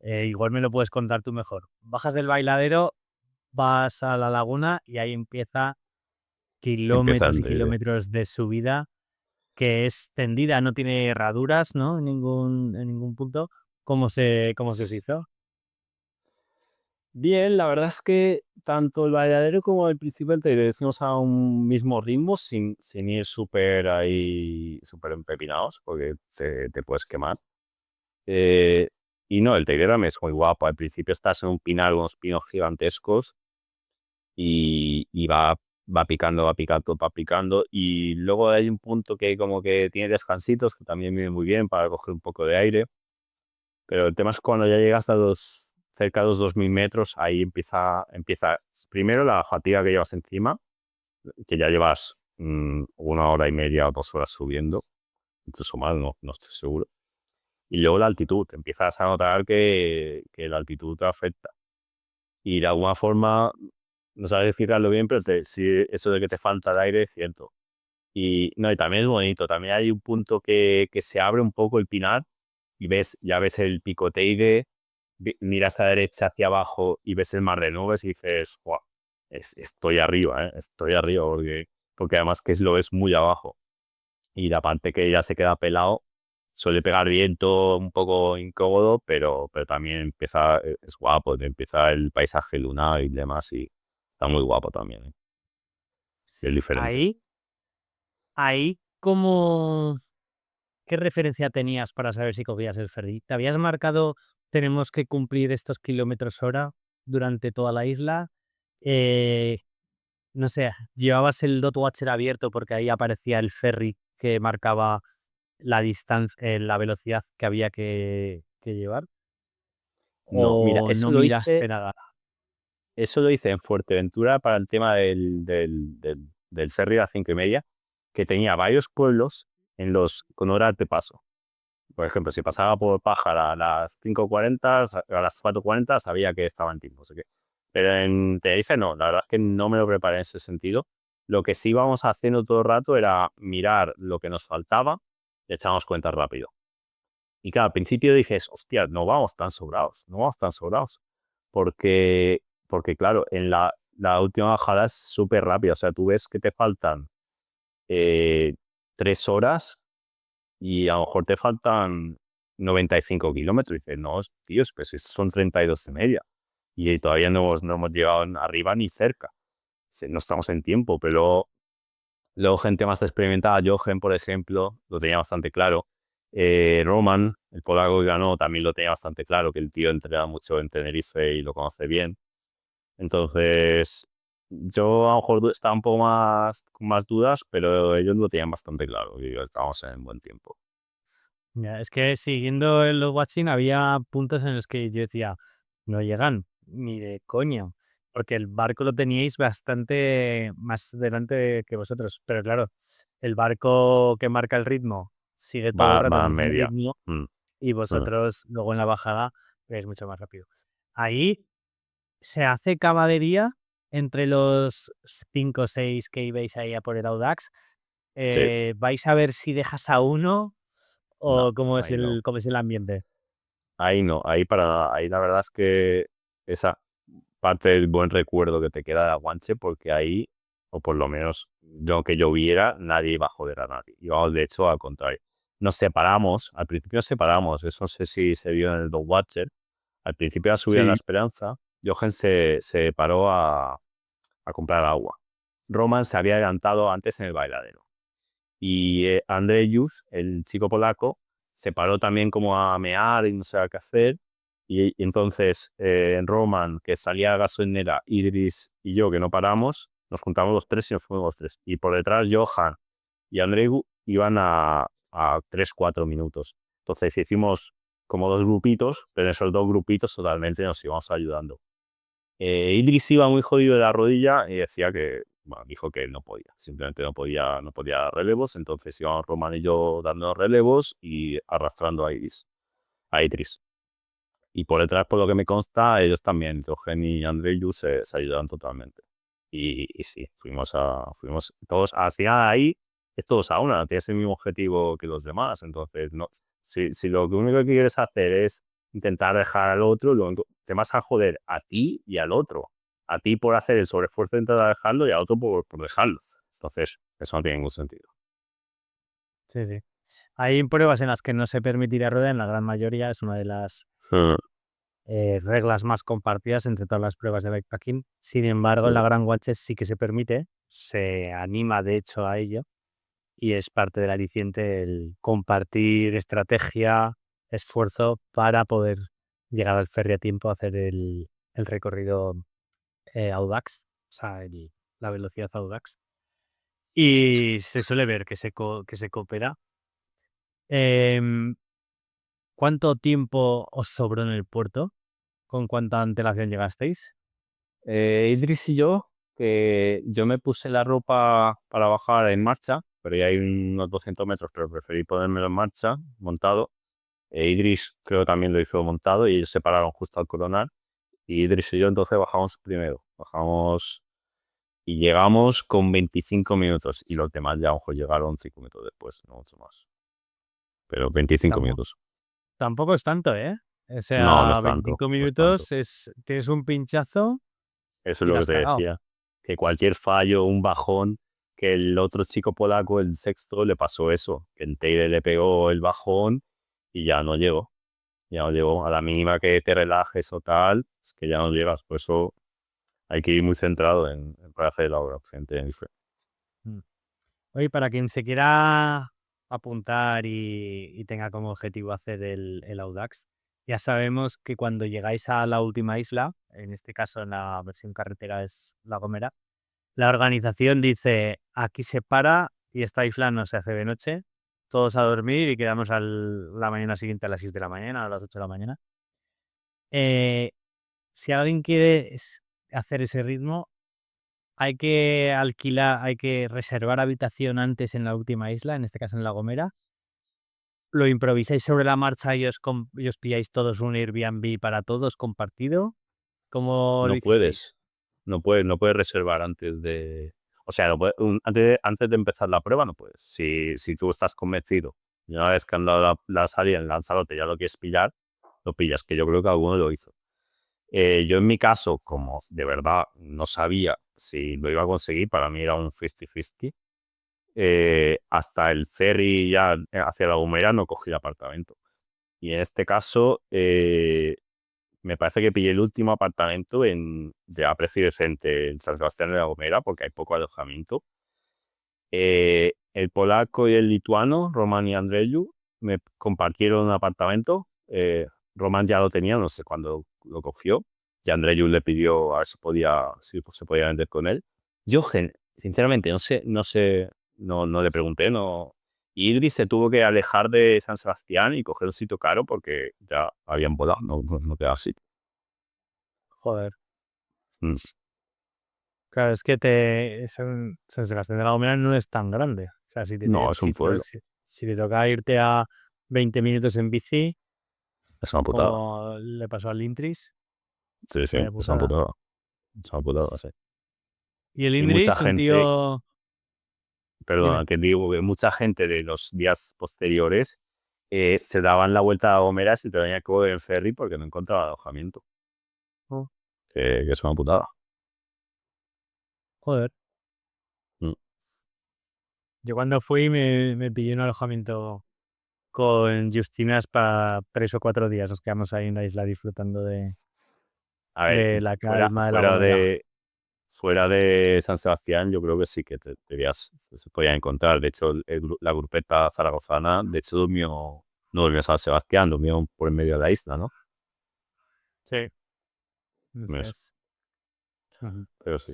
Igual me lo puedes contar tú mejor. Bajas del Bailadero, vas a la laguna y ahí empieza Empieza kilómetros y el Teide. kilómetros de subida que es tendida, no tiene herraduras, ¿no? En ningún punto. ¿Cómo se os hizo? Bien, la verdad es que tanto el bailadero como el principio del Teide decimos a un mismo ritmo sin ir súper ahí, súper empepinados, porque te puedes quemar. Eh, y no, el Teide también es muy guapo. Al principio estás en un pinar, unos pinos gigantescos y va picando, va picando, va picando. Y luego hay un punto que como que tiene descansitos que también viene muy bien para coger un poco de aire. Pero el tema es cuando ya llegas cerca de los 2000 metros, ahí empieza primero la fatiga que llevas encima, que ya llevas 1 hora y media o 2 horas subiendo, incluso más, no estoy seguro. Y luego la altitud, empiezas a notar que la altitud te afecta. Y de alguna forma, no sabes explicarlo bien, pero sí, eso de que te falta el aire es cierto. Y, no, y también es bonito, también hay un punto que se abre un poco el pinar y ya ves el pico Teide, miras a la derecha hacia abajo y ves el mar de nubes y dices: "Guau, estoy arriba, estoy arriba", porque además que lo ves muy abajo y la parte que ya se queda pelado suele pegar viento un poco incómodo, pero también es guapo, te empieza el paisaje lunar y demás, y está muy guapo también, ¿eh? Y es diferente. Ahí, ahí, ¿cómo, qué referencia tenías para saber si cogías el ferry? ¿Te habías marcado, tenemos que cumplir estos kilómetros hora durante toda la isla? Eh, no sé, ¿llevabas el dot watcher abierto porque ahí aparecía el ferry que marcaba la distancia, la velocidad que había que llevar? No, mira, ¿O no miraste nada? eso lo hice en Fuerteventura para el tema del Serri a las 5:30, que tenía varios pueblos con horas de paso. Por ejemplo, si pasaba por Pájara a las 5:40, a las 4:40 sabía que estaba en tiempo, no sé qué. Pero en Tenerife no, la verdad es que no me lo preparé en ese sentido. Lo que sí íbamos haciendo todo el rato era mirar lo que nos faltaba y echábamos cuentas rápido. Y claro, al principio dices, hostia, no vamos tan sobrados, no vamos tan sobrados. Porque, porque claro, la última bajada es súper rápida. O sea, tú ves que te faltan eh, 3 horas y a lo mejor te faltan 95 kilómetros. Y dices, no, tíos, pues estos son 32:30. Y todavía no hemos llegado arriba ni cerca. No estamos en tiempo, pero luego gente más experimentada, Jochen, por ejemplo, lo tenía bastante claro. Roman, el polaco que ganó, también lo tenía bastante claro, que el tío entrena mucho en Tenerife y lo conoce bien. Entonces, yo a lo mejor estaba un poco más con más dudas, pero ellos lo tenían bastante claro y estábamos en buen tiempo. Ya, es que siguiendo el los watching había puntos en los que yo decía, no llegan ni de coña, porque el barco lo teníais bastante más delante que vosotros. Pero claro, el barco que marca el ritmo sigue todo el rato Va el a mismo media. ritmo Mm, y mm. vosotros luego en la bajada es mucho más rápido. Ahí se hace camaradería entre los 5 o 6 que ibais ahí a por el Audax. Sí, ¿Vais a ver si dejas a uno no, o ahí no. cómo es el ambiente? Ahí no, ahí la verdad es que esa parte del buen recuerdo que te queda de Aguanche, porque ahí, o por lo menos yo que yo viera, nadie iba a joder a nadie. Íbamos, de hecho, al contrario. Nos separamos, al principio nos separamos, eso no sé si se vio en el Dog Watcher. Al principio, a subir en la Sí. Esperanza, Jochen se paró a comprar agua. Roman se había adelantado antes en el bailadero. Y Andrzejus, el chico polaco, se paró también como a mear y no sabía qué hacer. Y entonces Roman, que salía a gasolinera, Idris y yo, que no paramos, nos juntamos los tres y nos fuimos los tres. Y por detrás Johan y Andreu iban a 3, 4 minutos. Entonces hicimos como dos grupitos, pero en esos dos grupitos totalmente nos íbamos ayudando. Idris iba muy jodido de la rodilla y decía que, bueno, dijo que no podía, simplemente no podía dar relevos, entonces íbamos Román y yo dando relevos y arrastrando a Idris. Y por detrás, por lo que me consta, ellos también, Eugen y Andreyu, se ayudaron totalmente. Y sí, fuimos todos hacia ahí, es todos a una, tienes el mismo objetivo que los demás. Entonces, no, si lo único que quieres hacer es intentar dejar al otro, te vas a joder a ti y al otro. A ti por hacer el sobreesfuerzo de intentar dejarlo y al otro por dejarlo. Entonces, eso no tiene ningún sentido. Sí, sí. Hay pruebas en las que no se permitirá rueda, en la gran mayoría es una de las Mm, reglas más compartidas entre todas las pruebas de bikepacking. Sin embargo, en la mm. Gran Watches sí que se permite, se anima de hecho a ello y es parte del aliciente el compartir estrategia, esfuerzo para poder llegar al ferry a tiempo a hacer el recorrido Audax, o sea, la velocidad Audax. Y se suele ver que que se coopera. Em, ¿Cuánto tiempo os sobró en el puerto? ¿Con cuánta antelación llegasteis? Idris y yo, que yo me puse la ropa para bajar en marcha, pero ya hay unos 200 metros, pero preferí ponérmelo en marcha, montado. Idris creo también lo hizo montado y ellos se pararon justo al coronar. Y Idris y yo entonces bajamos primero. Bajamos y llegamos con 25 minutos y los demás ya a lo mejor llegaron 5 minutos después, no mucho más. Pero 25 Tampoco, minutos. tampoco es tanto, ¿eh? O No, no sea, es tanto, 25 no es tanto. minutos tienes un pinchazo Eso es y lo la que has te cagado. decía. Que cualquier fallo, un bajón, que el otro chico polaco, el sexto, le pasó eso, que en Teide le pegó el bajón y ya no llegó. A la mínima que te relajes o tal, es que ya no llegas. Por eso hay que ir muy centrado en para hacer la obra frente en diferente. Mm. Oye, para quien se quiera apuntar y tenga como objetivo hacer el Audax, ya sabemos que cuando llegáis a la última isla, en este caso en la versión carretera es La Gomera, la organización dice, aquí se para y esta isla no se hace de noche, todos a dormir y quedamos la mañana siguiente a las 6 de la mañana, a las 8 de la mañana. Eh, si alguien quiere hacer ese ritmo, hay que alquilar, hay que reservar habitación antes en la última isla, en este caso en La Gomera. ¿Lo improvisáis sobre la marcha y os pilláis todos un Airbnb para todos compartido? ¿Cómo lo No hicisteis? puedes, no puedes reservar antes de, o sea, antes de empezar la prueba no puedes. Si tú estás convencido y una vez que han dado la salida en Lanzarote ya lo quieres pillar, lo pillas, que yo creo que alguno lo hizo. Yo en mi caso, como de verdad no sabía si lo iba a conseguir, para mí era un 50-50, hasta el ferry ya hacia La Gomera no cogí el apartamento. Y en este caso, me parece que pillé el último apartamento a precio decente en San Sebastián de La Gomera, porque hay poco alojamiento. El polaco y el lituano, Roman y Andreyu, me compartieron un apartamento. Roman ya lo tenía, no sé cuándo lo cogió. Y Andreyu le pidió a ver si se podía vender con él. Yo, sinceramente, no le pregunté, no. Y Idris se tuvo que alejar de San Sebastián y coger un sitio caro porque ya habían volado, no quedaba así. Joder. Mm. Claro, es que San Sebastián de la Gomera no es tan grande. O sea, No, es un pueblo, si te toca irte a 20 minutos en bici, es una putada. como le pasó al Intris, Sí, sí, vaya es una putada. putada. Es una putada, sí. Y el Y mucha Indris, un gente, tío. Dime. perdona, que digo que mucha gente de los días posteriores se daban la vuelta a La Gomera y se te venía que coger en ferry porque no encontraba alojamiento. Oh, Que es una putada. joder. Mm. Yo cuando fui me pillé un alojamiento con Justinas para 3 o 4 días. Nos quedamos ahí en la isla disfrutando A ver, de la calma de La Gomera. fuera de San Sebastián, yo creo que sí que se podía encontrar. De hecho, la grupeta zaragozana, de hecho, no durmió en San Sebastián, durmió por en medio de la isla, ¿no? Sí, eso Eso, es. Ujú. pero sí.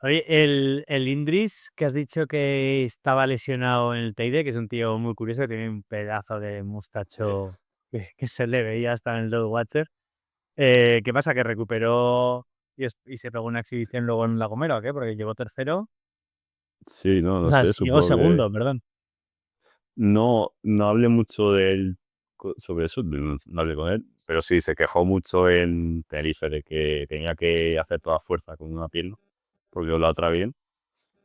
Oye, el Indris, que has dicho que estaba lesionado en el Teide, que es un tío muy curioso, que tiene un pedazo de Sí. mustacho que se le veía hasta en el Road Watcher. ¿Qué pasa? ¿Que recuperó y se pegó una exhibición luego en La Gomera o qué? Porque llegó tercero. Sí, no, O no sea, sé, llegó supongo que segundo, perdón. no hablé mucho de él sobre eso, no hablé con él, pero sí se quejó mucho en Tenerife de que tenía que hacer toda fuerza con una pierna, porque la otra bien.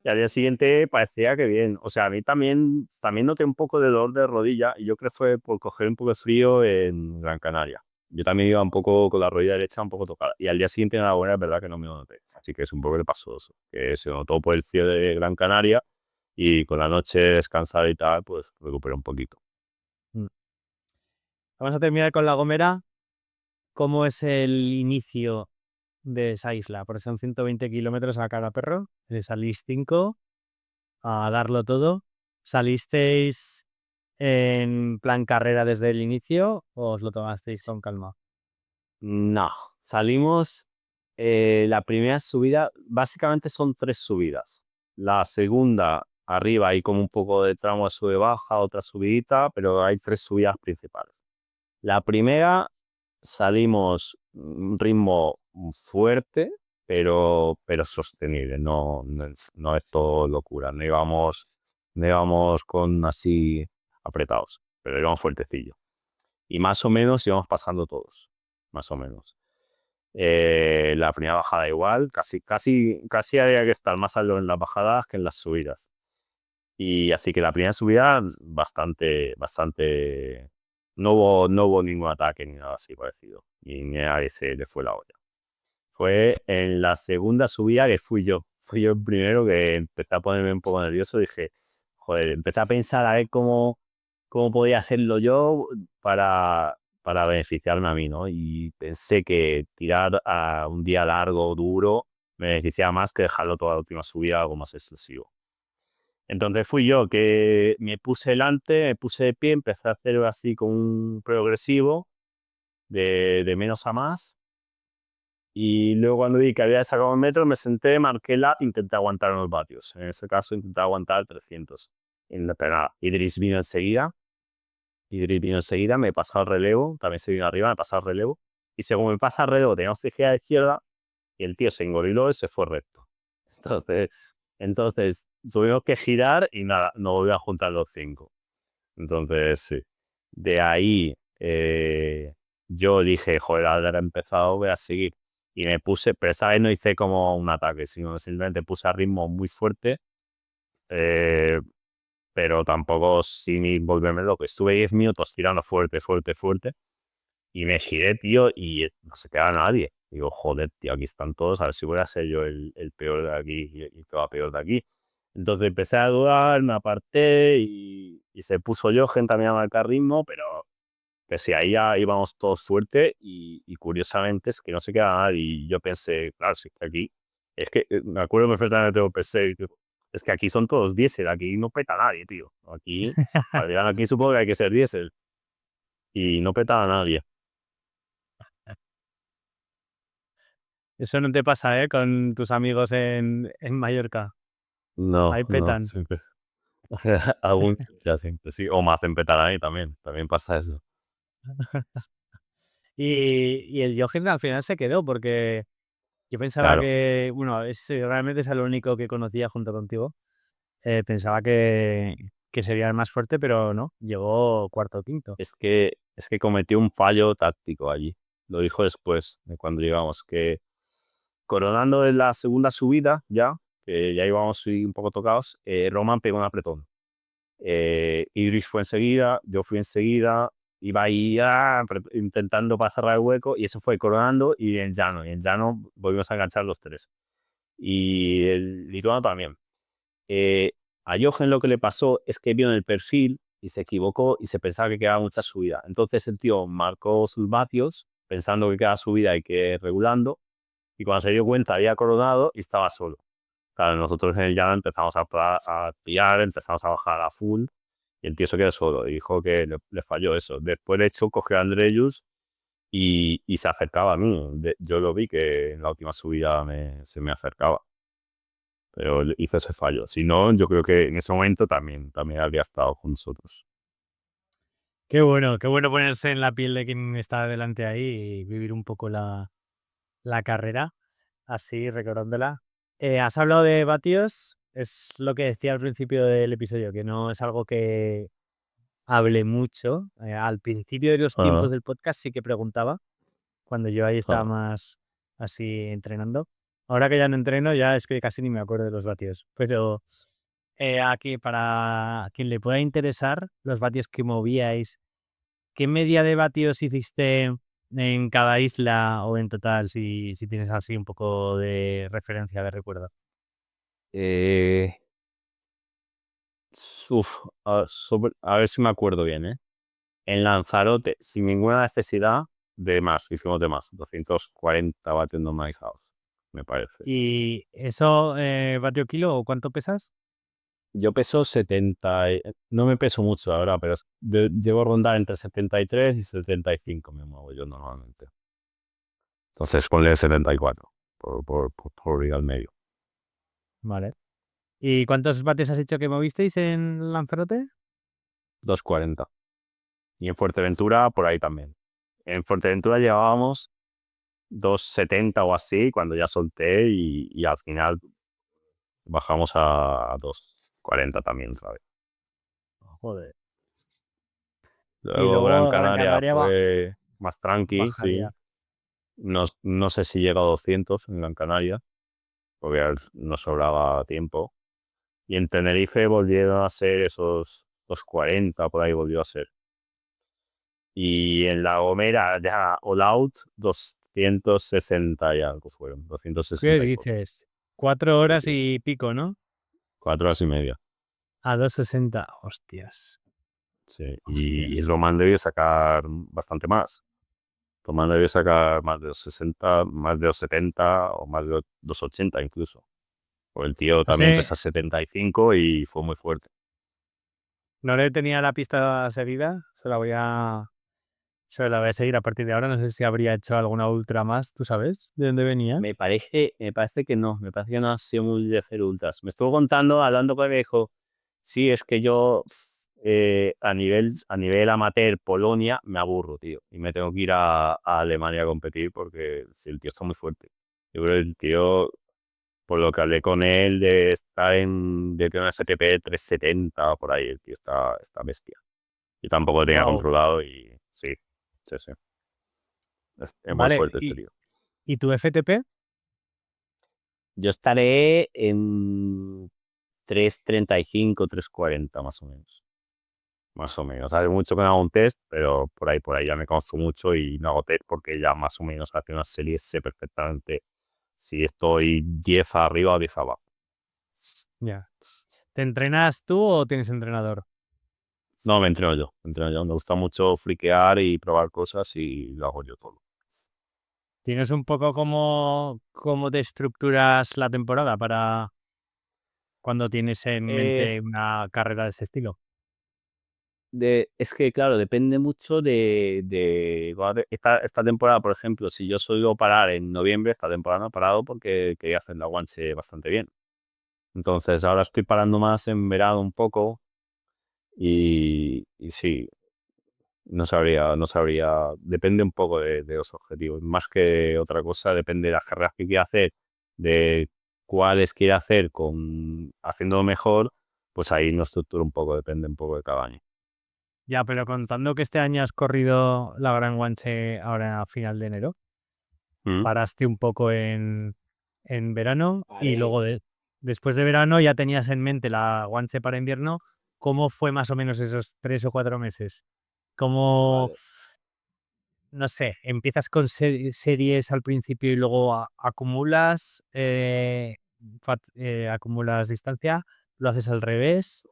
Y al día siguiente parecía que bien. O sea, a mí también noté un poco de dolor de rodilla y yo creo que fue por coger un poco de frío en Gran Canaria. Yo también iba un poco con la rodilla derecha un poco tocada. Y al día siguiente en la buena es verdad que no me lo noté. Así que es un poco le pasó eso. Que se notó por el cielo de Gran Canaria y con la noche descansada y tal, pues recuperé un poquito. Mm. Vamos a terminar con La Gomera. ¿Cómo es el inicio de esa isla? Porque son 120 kilómetros a cara perro. Salís 5 a darlo todo. ¿Salisteis en plan carrera desde el inicio o os lo tomasteis con calma? No, salimos. La primera subida, básicamente son tres subidas. La segunda, arriba hay como un poco de tramo de sube-baja, otra subidita, pero hay tres subidas principales. La primera salimos un ritmo fuerte, pero sostenible, no es todo locura. No íbamos con así apretados, pero íbamos fuertecillo. Y más o menos íbamos pasando todos, más o menos. La primera bajada igual, casi había que estar más alto en las bajadas que en las subidas. Y así que la primera subida bastante, no hubo ningún ataque ni nada así parecido. Y ni a nadie se le fue la olla. Fue en la segunda subida que fui yo. fui yo el primero que empecé a ponerme un poco nervioso. Dije, joder, empecé a pensar a ver cómo podía hacerlo yo para beneficiarme a mí, ¿no? Y pensé que tirar a un día largo, duro, me beneficiaba más que dejarlo toda la última subida algo más excesivo. Entonces fui yo que me puse delante, me puse de pie, empecé a hacer así con un progresivo de menos a más. Y luego cuando vi que había sacado el metro, me senté, marqué la, intenté aguantar unos vatios. En ese caso intenté aguantar 300. Pero nada, Idris vino enseguida, me pasó el relevo, también se vino arriba, me pasó el relevo. Y según me pasa el relevo, teníamos que girar a la izquierda y el tío se engoriló y se fue recto. Entonces, entonces tuvimos que girar y nada, no volvió a juntar los cinco. Entonces, sí. De ahí yo dije, joder, ahora he empezado, voy a seguir. Y me puse, pero esa vez no hice como un ataque, sino simplemente puse a ritmo muy fuerte, eh, pero tampoco sin volverme loco. Estuve 10 minutos tirando fuerte, fuerte, fuerte, y me giré, tío, y no se queda nadie. Digo, joder, tío, aquí están todos, a ver si voy a ser yo el peor de aquí y el que va peor de aquí. Entonces empecé a dudar, me aparté y se puso Jochen también a marcar ritmo, pero pese a ahí ya íbamos todos fuerte y curiosamente es que no se queda nadie. Y yo pensé, claro, si es que aquí, es que me acuerdo perfectamente, pensé, es que aquí son todos diésel, aquí no peta nadie, tío. Aquí, para llegar aquí supongo que hay que ser diésel y no petaba a nadie. Eso no te pasa, ¿eh? Con tus amigos en Mallorca. No, Ahí no, petan. siempre. Algún ya siempre, sí. O más en petar ahí también. También pasa eso. Y el Jochen al final se quedó porque yo pensaba Claro. que, bueno, realmente es el único que conocía junto contigo. Pensaba que sería el más fuerte, pero no, llegó cuarto o quinto. Es que cometió un fallo táctico allí. Lo dijo después de cuando llegamos, que coronando en la segunda subida ya, que ya íbamos un poco tocados, Roman pegó un apretón. Idris fue enseguida, yo fui enseguida, iba ahí intentando para cerrar el hueco y eso fue coronando y en llano volvimos a enganchar los tres. Y el lituano también. Eh, a Jochen lo que le pasó es que vio en el perfil y se equivocó y se pensaba que quedaba mucha subida. Entonces el tío marcó sus vatios pensando que quedaba subida y que regulando y cuando se dio cuenta había coronado y estaba solo. Claro, nosotros en el llano empezamos a tirar, empezamos a bajar a full y el tío se quedó solo y dijo que le falló eso. Después, de hecho, cogió a Andreyus y se acercaba a mí. Yo lo vi que en la última subida se me acercaba, pero hizo ese fallo. Si no, yo creo que en ese momento también habría estado con nosotros. Qué bueno ponerse en la piel de quien está delante ahí y vivir un poco la carrera, así recordándola. Has hablado de vatios, es lo que decía al principio del episodio, que no es algo que hable mucho. Al principio de los tiempos Ah, del podcast sí que preguntaba, cuando yo ahí estaba ah. más así entrenando. Ahora que ya no entreno, ya es que casi ni me acuerdo de los vatios. Pero aquí, para quien le pueda interesar, los vatios que movíais, ¿qué media de vatios hiciste en cada isla o en total? Si tienes así un poco de referencia, de recuerdo. Eh, a ver si me acuerdo bien, ¿eh? En Lanzarote, sin ninguna necesidad de más, hicimos de más, 240 vatios normalizados, me parece. ¿Y eso, vatio kilo o cuánto pesas? Yo peso 70, no me peso mucho ahora, pero llevo a rondar entre 73 y 75, me muevo yo normalmente. Entonces ponle 74 por ir al medio. Vale. ¿Y cuántos vatios has dicho que movisteis en Lanzarote? 240. Y en Fuerteventura, por ahí también. En Fuerteventura llevábamos 270 o así, cuando ya solté y al final bajamos a 240 también otra vez. Joder. Y Luego Gran luego Gran Canaria Canaria fue más tranqui, bajaría. sí. No sé si llega a 200 en Gran Canaria, porque nos sobraba tiempo. Y en Tenerife volvieron a ser esos 240, por ahí volvió a ser. Y en La Gomera, ya all out, 260 y algo fueron, ¿Qué 260 y poco. dices? 4 horas Sí, y pico, ¿no? 4 horas y media. A 2,60. Hostias. Sí. Y Hostias. Roman debe sacar bastante más. Roman debe sacar más de los 60, más de los 70 o más de los 280 incluso. O el tío también Ese pesa 75 y fue muy fuerte. no le tenía la pista seguida. Se la voy a seguir a partir de ahora. No sé si habría hecho alguna ultra más. ¿Tú sabes de dónde venía? Me parece que no, me parece que no ha sido muy de hacer ultras. Me estuvo contando, hablando con él, me dijo, sí, es que yo a nivel amateur, Polonia, me aburro, tío. Y me tengo que ir a Alemania a competir porque sí, el tío está muy fuerte. Yo creo que el tío, por lo que hablé con él, de tener una STP 370 o por ahí, el tío está bestia. Yo tampoco lo tenía Wow. controlado y sí, sí, sí. Es muy Vale. fuerte este tío. ¿Y tu FTP? Yo estaré en 335, 340 más o menos. Más o menos. Hace mucho que no hago un test, pero por ahí ya me conozco mucho y no hago test porque ya más o menos hace una serie sé perfectamente si estoy 10 arriba o 10 abajo. Ya. ¿Te entrenas tú o tienes entrenador? No, me entreno yo, me entreno yo. Me gusta mucho friquear y probar cosas y lo hago yo todo. ¿Tienes un poco cómo te estructuras la temporada para cuando tienes en Eh, mente una carrera de ese estilo? es que, claro, depende mucho esta temporada, por ejemplo, si yo suelo parar en noviembre, esta temporada no he parado porque quería hacer la guanche bastante bien. Entonces, ahora estoy parando más en verano un poco y sí, no sabría, depende un poco de los objetivos. Más que otra cosa, depende de las carreras que quiera hacer, de cuáles quiera hacer haciéndolo mejor, pues ahí no estructuro un poco, depende un poco de cada año. Ya, pero contando que este año has corrido la Gran Guanche ahora a final de enero, Mm. paraste un poco en verano y Vale. luego después de verano ya tenías en mente la Guanche para invierno. ¿Cómo fue más o menos esos 3 o 4 meses? ¿Cómo, Vale. no sé, empiezas con series al principio y luego acumulas, acumulas distancia? ¿Lo haces al revés?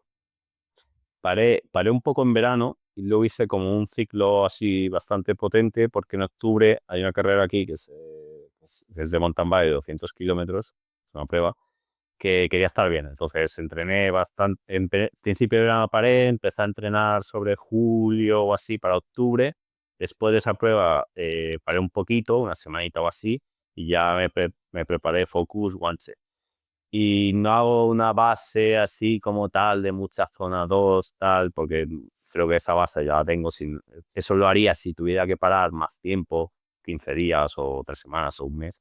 Paré un poco en verano y luego hice como un ciclo así bastante potente porque en octubre hay una carrera aquí que es de mountain bike de 200 kilómetros, es una prueba, que quería estar bien. Entonces entrené bastante, en principio de verano paré, empecé a entrenar sobre julio o así para octubre. Después de esa prueba paré un poquito, una semanita o así, y ya me preparé Focus Guanche y no hago una base así como tal de mucha zona 2 tal, porque creo que esa base ya la tengo. Eso lo haría si tuviera que parar más tiempo, 15 días o 3 semanas o un mes.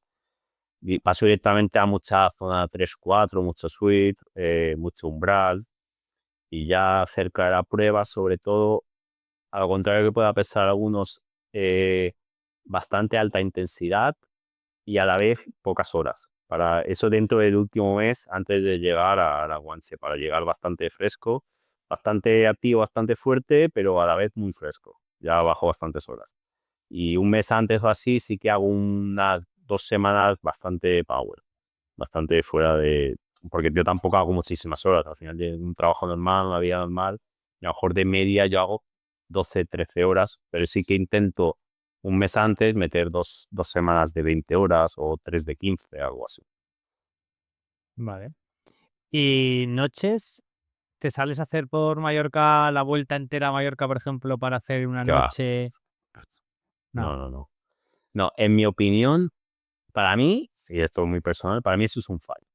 Y paso directamente a mucha zona 3-4 mucho suite, mucho umbral, y ya cerca de la prueba, sobre todo, al contrario que pueda pesar algunos, eh, bastante alta intensidad y a la vez pocas horas. Para eso dentro del último mes, antes de llegar a la Guanche, para llegar bastante fresco, bastante activo, bastante fuerte, pero a la vez muy fresco. Ya bajo bastantes horas. Y un mes antes o así sí que hago unas 2 semanas bastante power, bastante fuera de... Porque yo tampoco hago muchísimas horas. Al final de un trabajo normal, una vida normal, a lo mejor de media yo hago 12 13 horas, pero sí que intento un mes antes meter dos semanas de 20 horas o 3 de 15 algo así. Vale. ¿Y noches? ¿Te sales a hacer por Mallorca la vuelta entera a Mallorca, por ejemplo, para hacer una ¿Qué va? noche? No, No. no, no. No, en mi opinión, para mí, y esto es muy personal, para mí eso es un fallo.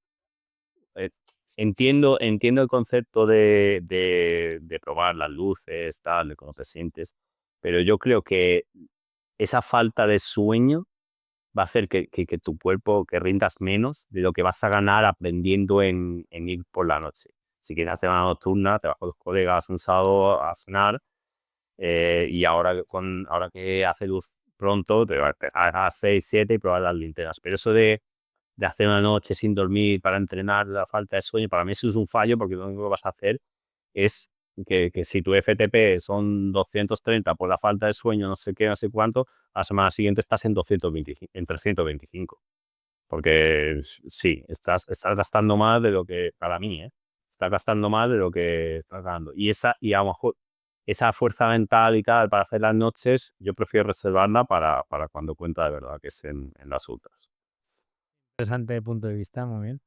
Eh, entiendo el concepto de probar las luces, tal, de cómo te sientes, pero yo creo que esa falta de sueño va a hacer que tu cuerpo, que rindas menos de lo que vas a ganar aprendiendo en ir por la noche. Si quieres hacer una nocturna, te vas con tus colegas un sábado a cenar y ahora que hace luz pronto, te vas a las 6 7 y probar las linternas. Pero eso de hacer una noche sin dormir para entrenar la falta de sueño, para mí eso es un fallo porque lo único que vas a hacer es que si tu FTP son 230 por la falta de sueño, no sé qué, no sé cuánto, a la semana siguiente estás en 225, en 325. Porque sí, estás gastando más de lo que, para mí, estás gastando más de lo que estás ganando. Y a lo mejor esa fuerza mental y tal para hacer las noches, yo prefiero reservarla para cuando cuenta de verdad, que es en las ultras. Interesante punto de vista, muy bien.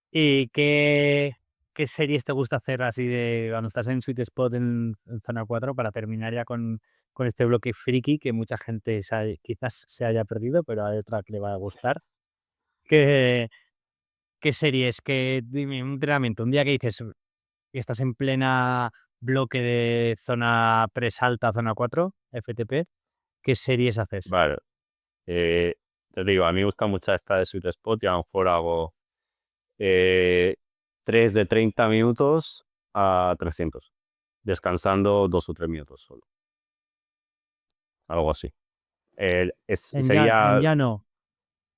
¿Y qué series te gusta hacer así de cuando estás en Sweet Spot en zona 4 para terminar ya con este bloque friki que mucha gente quizás se haya perdido, pero hay otra que le va a gustar? ¿Qué, qué series? Dime, un entrenamiento, un día que dices que estás en plena bloque de zona presalta, zona 4 FTP, ¿qué series haces? Vale, eh, te digo, a mí me gusta mucho esta de Sweet Spot y a lo mejor hago eh, 3 de 30 minutos a 300, descansando 2 o 3 minutos solo, algo así. En Sería llano.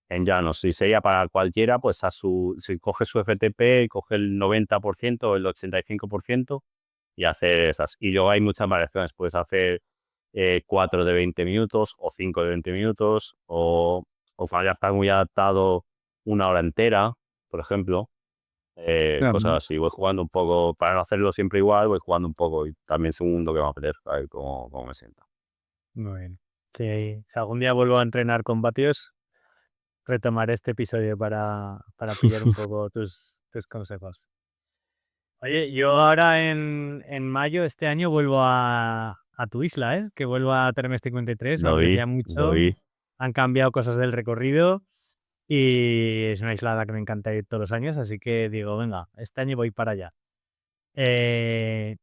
en llanos, si sería para cualquiera, pues si coge su FTP, coge el 90% o el 85% y hacer esas. Y luego hay muchas variaciones, puedes hacer 4 de 20 minutos o 5 de 20 minutos o para ya estar muy adaptado 1 hora entera, por ejemplo. Cosas Ujú. así, voy jugando un poco, para no hacerlo siempre igual, voy jugando un poco y también según lo que me apetezca, a ver cómo me sienta. Muy bien. Sí, si algún día vuelvo a entrenar con vatios, retomaré este episodio para pillar un poco tus consejos. Oye, yo ahora en mayo este año vuelvo a tu isla, ¿eh? Que vuelvo a Termes 53, me Lo vi, apetecía lo mucho. vi. Han cambiado cosas del recorrido y es una isla a la que me encanta ir todos los años, así que digo, venga, este año voy para allá. Eh,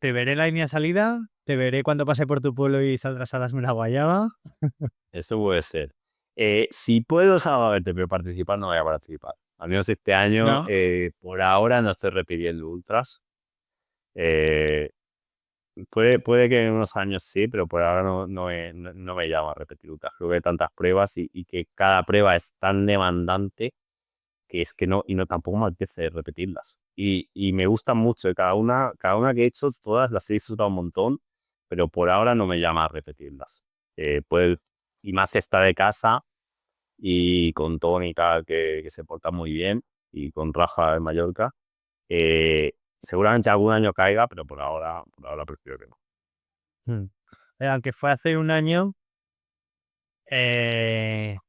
Te veré en la línea de salida, te veré cuando pase por tu pueblo y saldrás a las una guayaba. Eso puede ser. Si puedo saberte, pero participar no voy a participar. Al menos este año, No, por ahora no estoy repitiendo ultras. Eh, puede que en unos años sí, pero por ahora no me llama a repetir ultras. Creo que hay tantas pruebas y que cada prueba es tan demandante que es que no, y no tampoco me apetece repetirlas. Y me gustan mucho, cada una que he hecho, todas las he disfrutado un montón, pero por ahora no me llama a repetirlas. Puede, y más esta de casa y con Tony y tal, que se porta muy bien, y con Raja en Mallorca. Seguramente algún año caiga, pero por ahora prefiero que no. mm. Aunque fue hace un año,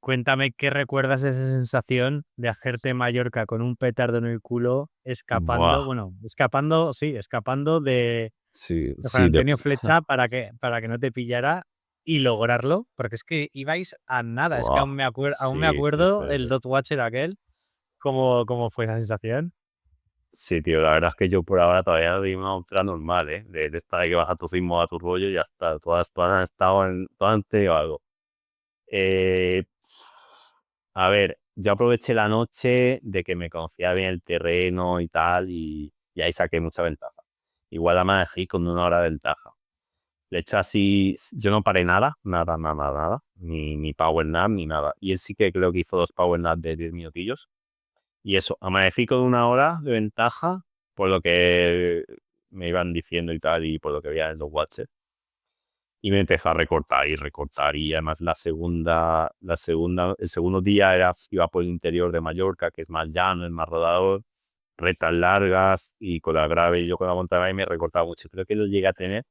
cuéntame qué recuerdas de esa sensación de hacerte Mallorca con un petardo en el culo, escapando, Buah, bueno, escapando, sí, escapando sí, de Juan sí, Antonio Flecha para que no te pillara y lograrlo, porque es que ibais a nada, es que buah, aún me sí, sí, acuerdo sí, el sí. Dot Watcher aquel, cómo fue esa sensación. Sí, tío, la verdad es que yo por ahora todavía vivo una ultra normal, ¿eh? De esta de que vas a tu ritmo, a tu rollo y ya está. Todas han estado todas han tenido algo. Eh, a ver, yo aproveché la noche de que me conocía bien el terreno y tal, y ahí saqué mucha ventaja. Igual la manejé con 1 hora de ventaja. Le eché así, yo no paré nada, nada, nada, nada, ni power nap, ni nada. Y él sí que creo que hizo 2 power nap de 10 minutillos. Y eso, amanecí con 1 hora de ventaja, por lo que me iban diciendo y tal, y por lo que veía en los watches. Y me empezó a recortar y recortar. Y además el segundo día iba por el interior de Mallorca, que es más llano, es más rodador, retas largas y con la grave. Y yo con la montaña me recortaba mucho. Creo que lo llegué a tener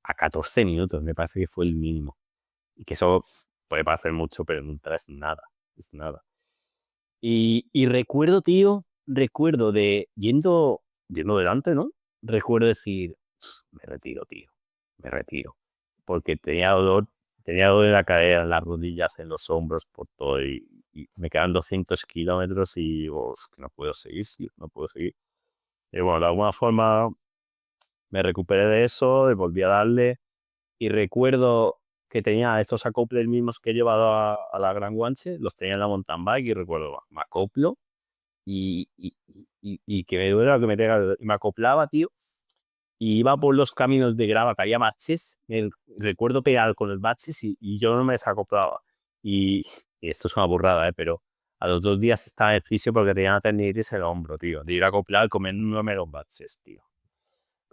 a 14 minutos, me parece que fue el mínimo. Y que eso puede parecer mucho, pero nunca es nada. Es nada. Y recuerdo, tío, recuerdo de yendo delante, ¿no? Recuerdo decir, me retiro, tío, me retiro. Porque tenía dolor en la cadera, en las rodillas, en los hombros, por todo. Y me quedan 200 kilómetros y digo, "Es que no puedo seguir, tío, no puedo seguir". Y bueno, de alguna forma me recuperé de eso, y volví a darle. Y recuerdo que tenía estos acoples mismos que he llevado a la Gran Guanche, los tenía en la mountain bike y recuerdo, me acoplo y que me duele lo que me tenga que doler. Y me acoplaba, tío, y iba por los caminos de grava que había baches. Recuerdo pegar con los baches y yo no me desacoplaba. Y esto es una burrada, pero a los 2 días estaba en el fisio porque tenía una tendinitis en el hombro, tío. De ir a acoplar comiéndome los baches, tío.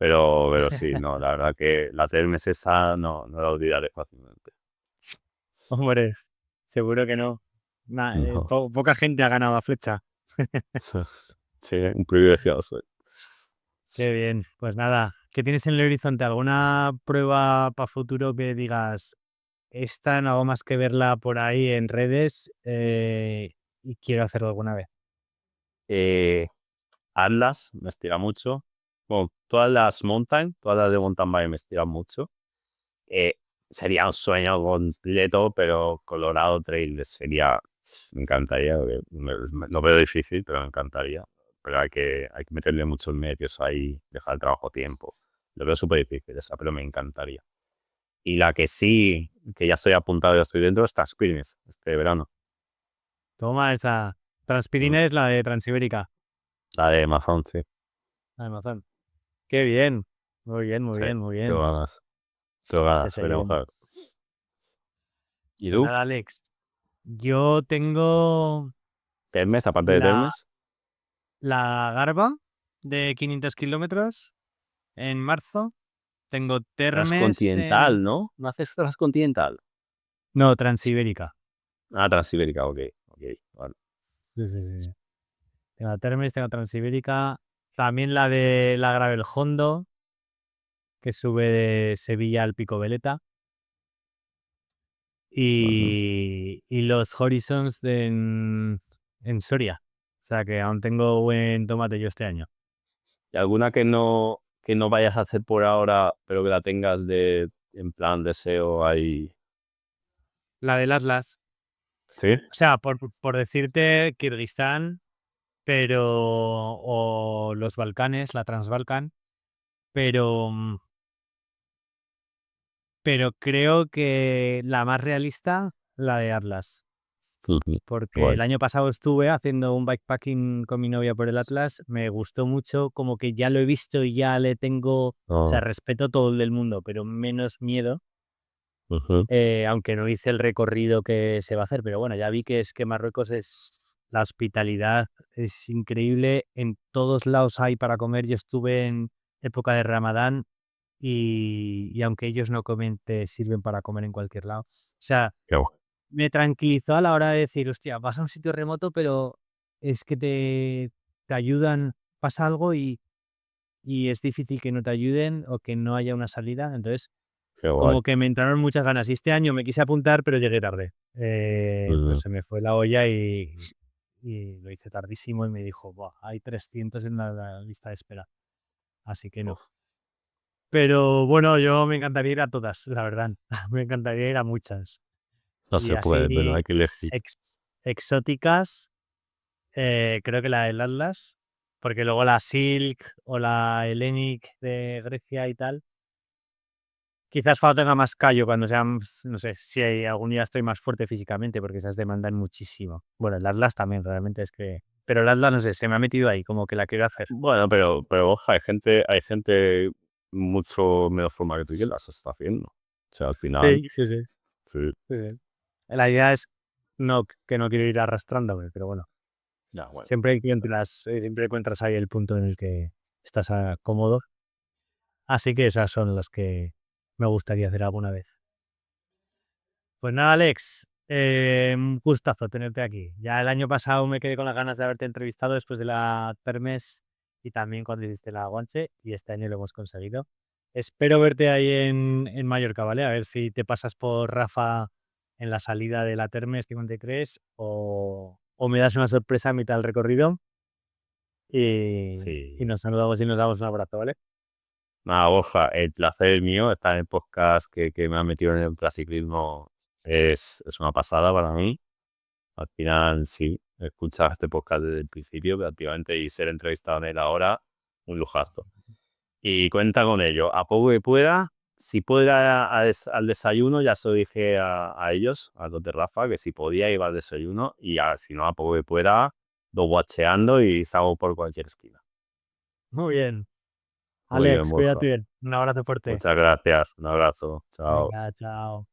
Pero sí, no, la verdad que la 3 meses esa no la olvidaré fácilmente. Hombre, seguro que no. No. Poca gente ha ganado a flecha. Sí, un privilegiado soy. Qué bien. Pues nada, ¿qué tienes en el horizonte? ¿Alguna prueba para futuro que digas, esta no hago más que verla por ahí en redes y quiero hacerlo alguna vez? Eh, Atlas me estira mucho. Bueno, todas las de mountain bike me estiran mucho. Eh, Sería un sueño completo, pero Colorado Trail sería, me encantaría, lo veo difícil, pero me encantaría. Pero hay que meterle muchos medios ahí, dejar el trabajo a tiempo. Lo veo súper difícil esa, pero me encantaría. Y la que sí, que ya estoy apuntado, ya estoy dentro, es Taspirines, este verano. Toma esa. Mm, Transpirina es la de Transibérica, La de Amazon, sí. la de Amazon. Qué bien. Muy bien, muy Sí, bien, muy tengo bien. ganas, tengo Te ganas, veremos a seguiremos. ver. ¿Y Pues tú? nada, Alex. Yo tengo ¿Termes, aparte de la, Termes? la Garba de 500 kilómetros en marzo. Tengo Termes Transcontinental, en... ¿no? ¿No haces transcontinental? No, Transibérica. Ah, Transibérica, ok, ok, vale. Sí, sí, sí. Tengo Termes, tengo Transibérica. También la de la Gravel Hondo, que sube de Sevilla al Pico Veleta. Ujú. Y los Horizons en Soria. O sea que aún tengo buen tomate yo este año. ¿Y alguna que no vayas a hacer por ahora, pero que la tengas en plan deseo ahí? La del Atlas. ¿Sí? O sea, por decirte, Kirguistán, pero. O los Balcanes, la Transbalcan. Pero. Pero creo que la más realista, la de Atlas. Ujú. Porque Guay. el año pasado estuve haciendo un bikepacking con mi novia por el Atlas, me gustó mucho, como que ya lo he visto y ya le tengo, o sea, Ah, respeto todo el del mundo, pero menos miedo, ujú. aunque no hice el recorrido que se va a hacer, pero bueno, ya vi que es que Marruecos es, la hospitalidad es increíble, en todos lados hay para comer, yo estuve en época de Ramadán y aunque ellos no comen, te sirven para comer en cualquier lado. O sea, Qué guay. me tranquilizó a la hora de decir, hostia, vas a un sitio remoto, pero es que te ayudan, pasa algo y es difícil que no te ayuden o que no haya una salida. Entonces, Qué guay. como que me entraron muchas ganas. Y este año me quise apuntar, pero llegué tarde. Pues Ujú. se me fue la olla y lo hice tardísimo y me dijo, "Buah, hay 300 en la lista de espera. Así que no. Uf, Pero bueno, yo me encantaría ir a todas, la verdad. Me encantaría ir a muchas. no Y se puede, pero hay así que elegir. ex- exóticas. Creo que la del Atlas, porque luego la Silk o la Hellenic de Grecia y tal, quizás cuando tenga más callo, cuando sean, no sé, si algún día estoy más fuerte físicamente, porque esas demandan muchísimo. Bueno, el Atlas también, realmente es que... Pero el Atlas, no sé, se me ha metido ahí, como que la quiero hacer. Bueno, pero ojo, hay gente mucho menos forma que tú que las está haciendo. O sea, al final, Sí, sí, sí. sí. Sí, sí. La idea es no, que no quiero ir arrastrándome, pero bueno, Ya, bueno. siempre encuentras ahí el punto en el que estás cómodo. Así que esas son las que me gustaría hacer alguna vez. Pues nada, Alex, un gustazo tenerte aquí. Ya el año pasado me quedé con las ganas de haberte entrevistado después de la Termes y también cuando hiciste la Guanche y este año lo hemos conseguido. Espero verte ahí en Mallorca, ¿vale? A ver si te pasas por Rafa en la salida de la Termes 53 o me das una sorpresa a mitad del recorrido y Sí. nos saludamos y nos damos un abrazo, ¿vale? Nada, Borja, el placer es mío. Estar en el podcast que me ha metido en el ultraciclismo es una pasada para mí. Al final, sí, escuchar este podcast desde el principio, prácticamente, y ser entrevistado en él ahora, un lujazo. Y cuenta con ello. A poco que pueda, si puedo ir al desayuno, ya se lo dije a ellos, a los de Rafa, que si podía ir al desayuno, y si no, a poco que pueda, lo watcheando y salgo por cualquier esquina. Muy bien. Muy bien, Alex, Borja. cuídate bien. Un abrazo fuerte. Muchas gracias. Un abrazo. Chao. Venga, chao.